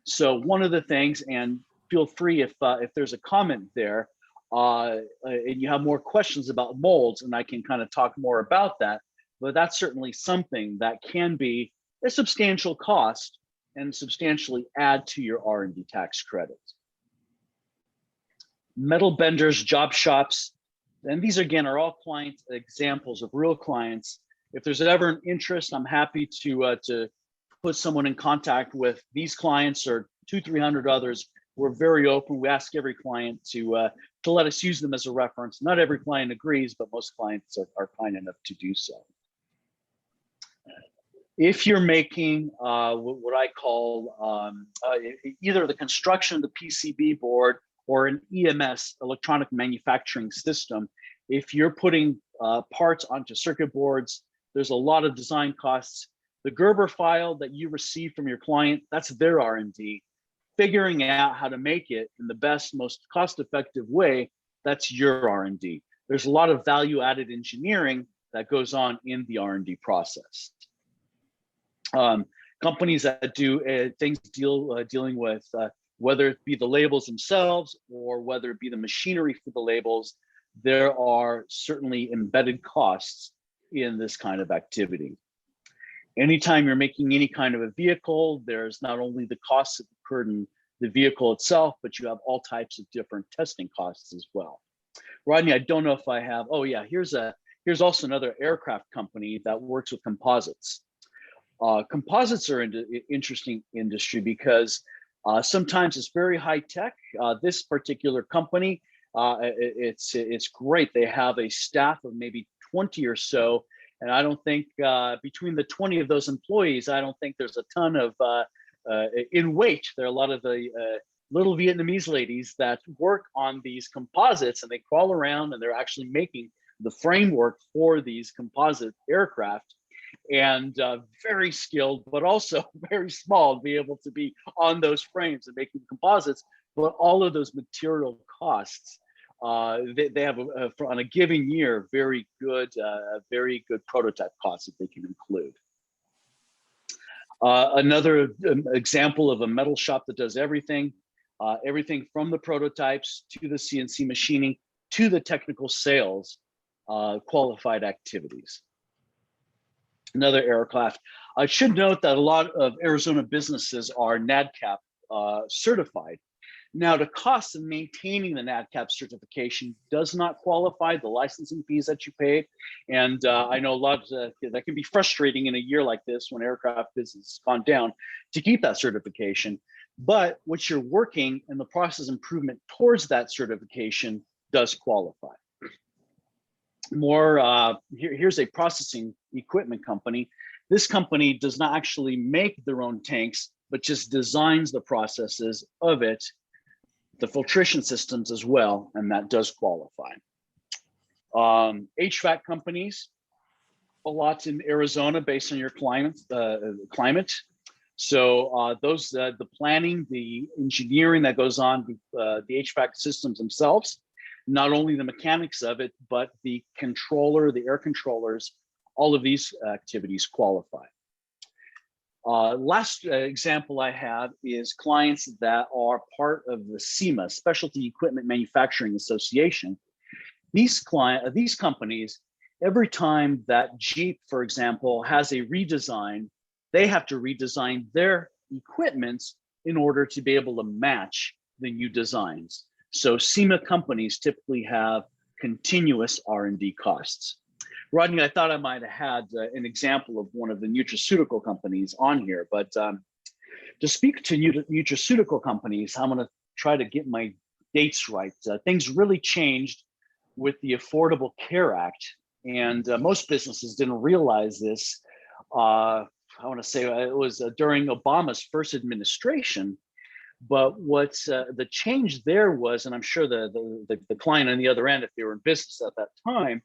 So one of the things, and feel free if there's a comment there, and you have more questions about molds, and I can kind of talk more about that, but that's certainly something that can be a substantial cost and substantially add to your R&D tax credit. Metal benders, job shops, and these again are all client examples of real clients. If there's ever an interest, I'm happy to put someone in contact with these clients or 200-300 others. We're very open. We ask every client to let us use them as a reference. Not every client agrees, but most clients are kind enough to do so. If you're making what I call either the construction of the PCB board or an EMS, electronic manufacturing system, if you're putting parts onto circuit boards, there's a lot of design costs. The Gerber file that you receive from your client, that's their R&D. Figuring out how to make it in the best, most cost-effective way, that's your R&D. There's a lot of value-added engineering that goes on in the R&D process. Companies that do things dealing with whether it be the labels themselves or whether it be the machinery for the labels, there are certainly embedded costs in this kind of activity. Anytime you're making any kind of a vehicle, there's not only the costs that occur in the vehicle itself, but you have all types of different testing costs as well. Rodney, I don't know if I have, oh yeah, here's also another aircraft company that works with composites. Composites are an interesting industry because sometimes it's very high tech. This particular company, it's great. They have a staff of maybe 20 or so, and I don't think between the 20 of those employees, I don't think there's a ton of in weight. There are a lot of the little Vietnamese ladies that work on these composites, and they crawl around and they're actually making the framework for these composite aircraft. And very skilled, but also very small to be able to be on those frames and making composites. But all of those material costs, they have on a given year very good prototype costs that they can include. Another example of a metal shop that does everything from the prototypes to the CNC machining to the technical sales, qualified activities. Another aircraft. I should note that a lot of Arizona businesses are NADCAP certified. Now, the cost of maintaining the NADCAP certification does not qualify the licensing fees that you pay. And I know a lot that can be frustrating in a year like this when aircraft business has gone down to keep that certification. But what you're working and the process improvement towards that certification does qualify. Here's a processing equipment company. This company does not actually make their own tanks, but just designs the processes of it, the filtration systems as well, and that does qualify. HVAC companies, a lot in Arizona based on your climate. So the planning, the engineering that goes on with the HVAC systems themselves, not only the mechanics of it, but the controller, the air controllers, all of these activities qualify. Last example I have is clients that are part of the SEMA, Specialty Equipment Manufacturing Association. These companies, every time that Jeep, for example, has a redesign, they have to redesign their equipment in order to be able to match the new designs. So SEMA companies typically have continuous R&D costs. Rodney, I thought I might have had an example of one of the nutraceutical companies on here, but to speak to nutraceutical companies, I'm going to try to get my dates right. Things really changed with the Affordable Care Act, and most businesses didn't realize this. I want to say it was during Obama's first administration. But what's the change there was, and I'm sure the client on the other end, if they were in business at that time,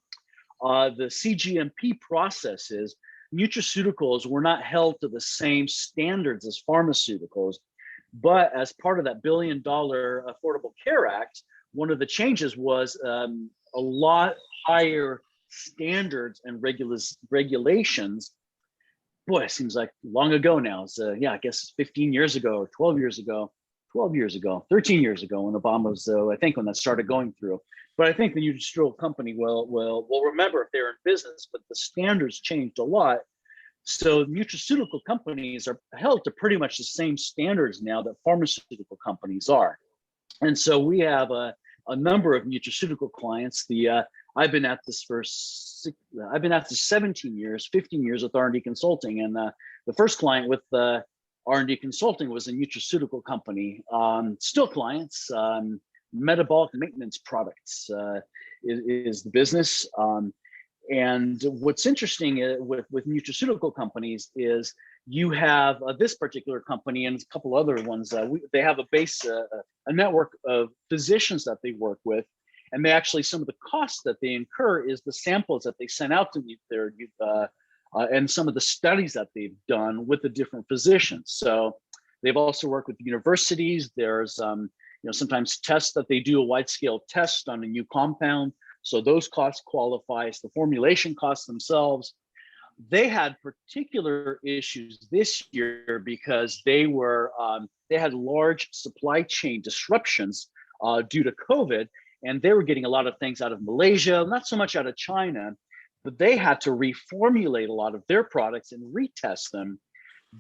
the CGMP processes, nutraceuticals were not held to the same standards as pharmaceuticals. But as part of that $1 billion Affordable Care Act, one of the changes was a lot higher standards and regulations. Boy, it seems like long ago now. So yeah, I guess it's 15 years ago or 12 years ago, 13 years ago when Obama was, I think when that started going through. But I think the nutraceutical company will remember if they're in business, but the standards changed a lot So nutraceutical companies are held to pretty much the same standards now that pharmaceutical companies are. And so we have a number of nutraceutical clients. I've been at this 17 years, 15 years with R&D Consulting. And the first client with R&D Consulting was a nutraceutical company. Still clients, metabolic maintenance products is the business. And what's interesting with nutraceutical companies is you have this particular company and a couple other ones. They have a network of physicians that they work with, and they actually, some of the costs that they incur is the samples that they send out to their and some of the studies that they've done with the different physicians. So they've also worked with universities. There's sometimes tests that they do, a wide scale test on a new compound. So those costs qualify. The formulation costs themselves. They had particular issues this year because they had large supply chain disruptions due to COVID, and they were getting a lot of things out of Malaysia, not so much out of China, but they had to reformulate a lot of their products and retest them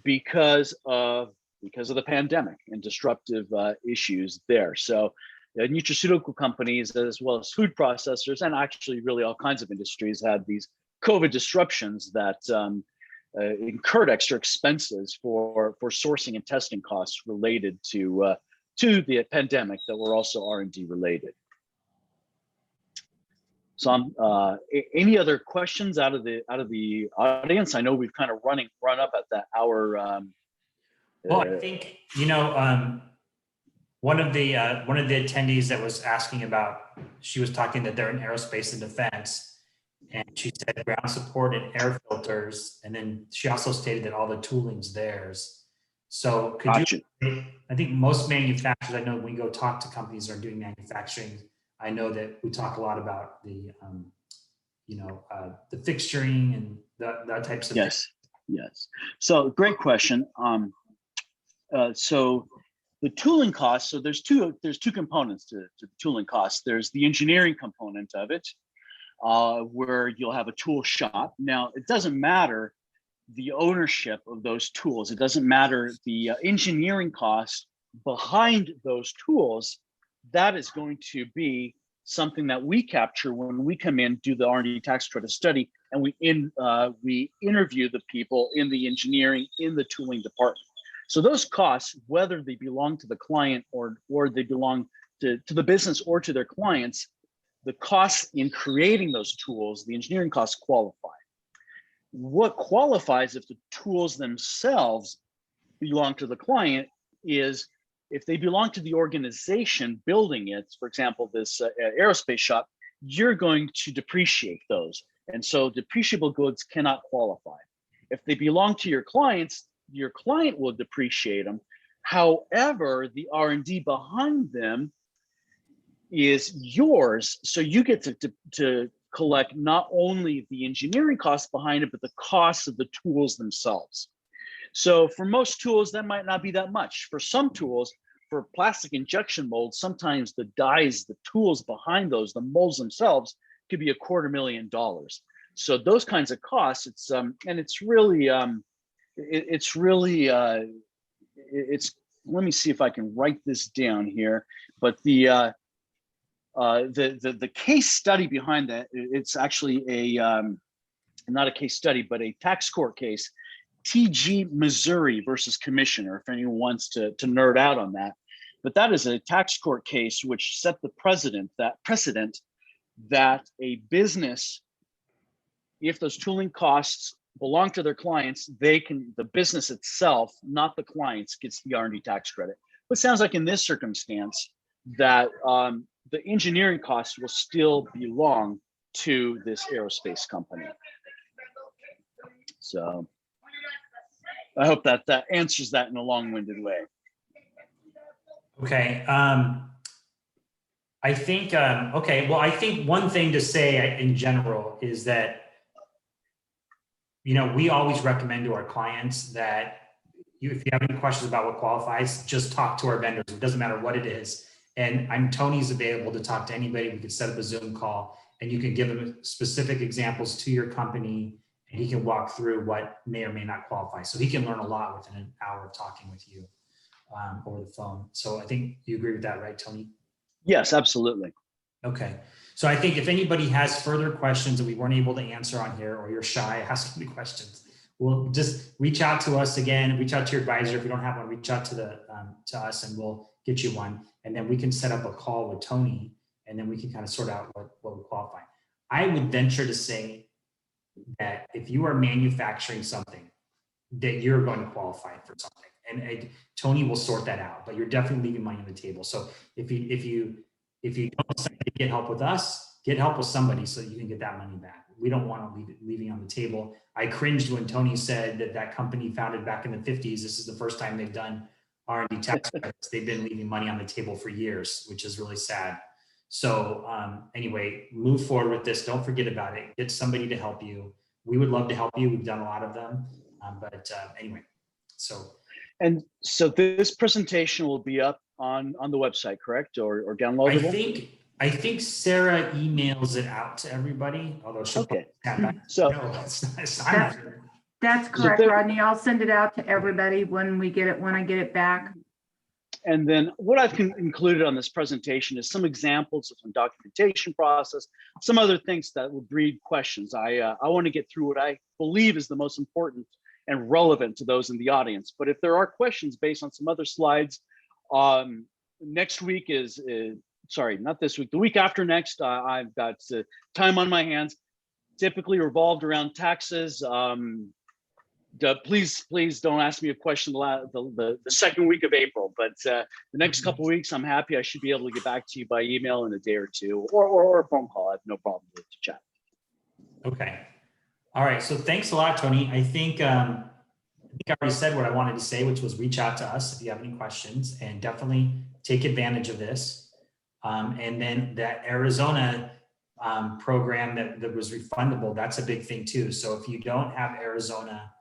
because of the pandemic and disruptive issues there. So nutraceutical companies, as well as food processors, and actually really all kinds of industries, had these COVID disruptions that incurred extra expenses for sourcing and testing costs related to the pandemic that were also R&D related. So any other questions out of the audience? I know we've kind of run up at that hour. Well, I think one of the attendees that was asking about, she was talking that they're in aerospace and defense, and she said ground support and air filters, and then she also stated that all the tooling's theirs. So could you? I think most manufacturers, I know when we go talk to companies that are doing manufacturing, I know that we talk a lot about the fixturing and that types of things. Yes. So great question. So the tooling costs, so there's two components to the tooling costs. There's the engineering component of it, where you'll have a tool shop. Now, it doesn't matter the ownership of those tools. It doesn't matter the engineering cost behind those tools. That is going to be something that we capture when we come in, do the R&D tax credit study, and we interview the people in the engineering, in the tooling department. So those costs, whether they belong to the client or they belong to the business or to their clients, the costs in creating those tools, the engineering costs qualify. What qualifies if the tools themselves belong to the client is if they belong to the organization building it. For example, this aerospace shop, you're going to depreciate those. And so depreciable goods cannot qualify. If they belong to your clients, your client will depreciate them. However, the R&D behind them is yours. So you get to collect not only the engineering costs behind it, but the costs of the tools themselves. So for most tools, that might not be that much. For some tools, for plastic injection molds, sometimes the dies, the tools behind those, the molds themselves, could be $250,000. So those kinds of costs, it's let me see if I can write this down here, but the case study behind that, it's actually not a case study, but a tax court case, TG Missouri versus Commissioner, if anyone wants to nerd out on that. But that is a tax court case which set the precedent that a business, if those tooling costs belong to their clients, the business itself, not the clients, gets the R&D tax credit. But it sounds like in this circumstance that the engineering costs will still belong to this aerospace company. So I hope that answers that in a long-winded way. Okay. I think, I think one thing to say in general is that, we always recommend to our clients that if you have any questions about what qualifies, just talk to our vendors. It doesn't matter what it is. And Tony's available to talk to anybody. We could set up a Zoom call and you can give them specific examples to your company and he can walk through what may or may not qualify. So he can learn a lot within an hour of talking with you over the phone. So I think you agree with that, right, Tony? Yes, absolutely. Okay. So I think if anybody has further questions that we weren't able to answer on here, or you're shy asking the questions, we'll just reach out to us again, reach out to your advisor. If you don't have one, reach out to us and we'll get you one. And then we can set up a call with Tony, and then we can kind of sort out what would qualify. I would venture to say that if you are manufacturing something, that you're going to qualify for something, and Tony will sort that out, but you're definitely leaving money on the table. So if you don't get help with us, get help with somebody so that you can get that money back. We don't want to leave it on the table. I cringed when Tony said that company founded back in the 50s. This is the first time they've done R&D tax credits. They've been leaving money on the table for years, which is really sad. So anyway, move forward with this. Don't forget about it. Get somebody to help you. We would love to help you. We've done a lot of them. But anyway, so. And so this presentation will be up on the website, correct? Or downloadable? I think Sarah emails it out to everybody, although she'll okay. So no, that's correct, Rodney. I'll send it out to everybody when I get it back. And then what I've included on this presentation is some examples of some documentation process, some other things that will breed questions. I want to get through what I believe is the most important and relevant to those in the audience. But if there are questions based on some other slides, next week is sorry, not this week, the week after next, I've got time on my hands, typically revolved around taxes. Please don't ask me a question the second week of April, but the next couple of weeks, I'm happy I should be able to get back to you by email in a day or two, or a phone call. I have no problem to chat. Okay. All right. So thanks a lot, Tony. I think I already said what I wanted to say, which was reach out to us if you have any questions, and definitely take advantage of this. And then that Arizona program that was refundable, that's a big thing too. So if you don't have Arizona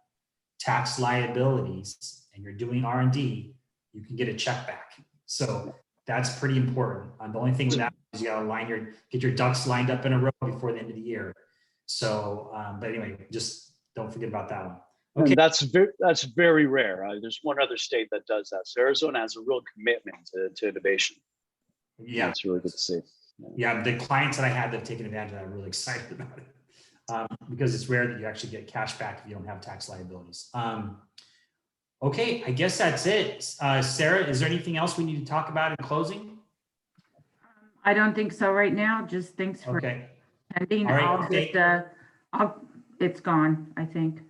tax liabilities and you're doing R&D, you can get a check back. So that's pretty important. The only thing with that is you gotta get your ducks lined up in a row before the end of the year. So, but anyway, just don't forget about that one. Okay. And that's very rare. There's one other state that does that. So Arizona has a real commitment to innovation. Yeah, that's really good to see. Yeah, the clients that I had that have taken advantage of that are really excited about it because it's rare that you actually get cash back if you don't have tax liabilities. Okay, I guess that's it. Sarah, is there anything else we need to talk about in closing? I don't think so right now. Just thanks for attending. All right, it's gone, I think.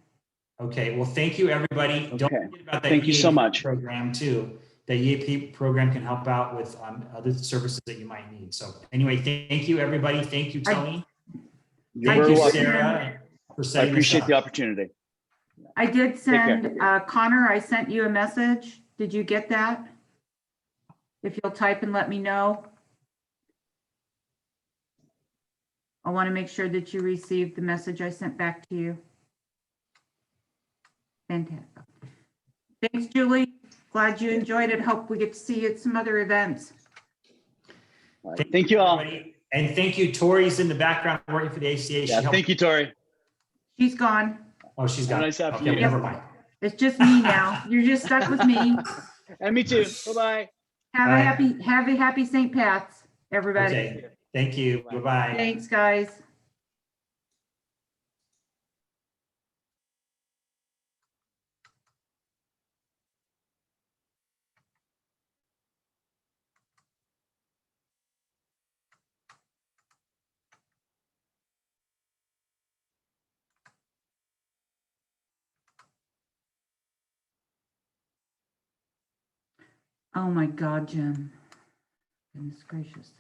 Okay, well, thank you, everybody. Okay. Don't forget about that Thank you so much. program too. The EAP program can help out with other services that you might need. So anyway, thank you, everybody. Thank you, Tony. Thank you, Sarah, for setting I appreciate this up. the opportunity. I did send, Connor, I sent you a message. Did you get that? If you'll type and let me know. I want to make sure that you received the message I sent back to you. Fantastic. Thanks, Julie. Glad you enjoyed it. Hope we get to see you at some other events. All right. Thank you all. And thank you. Tori's in the background working for the ACA. Yeah, thank you, Tori. She's gone. Oh, she's gone. Nice afternoon. Okay, never mind. It's just me now. You're just stuck with me. And me too. Bye-bye. Have a happy St. Pat's, everybody. Okay. Thank you. Bye-bye. Thanks, guys. Oh my God, Jim. Goodness gracious.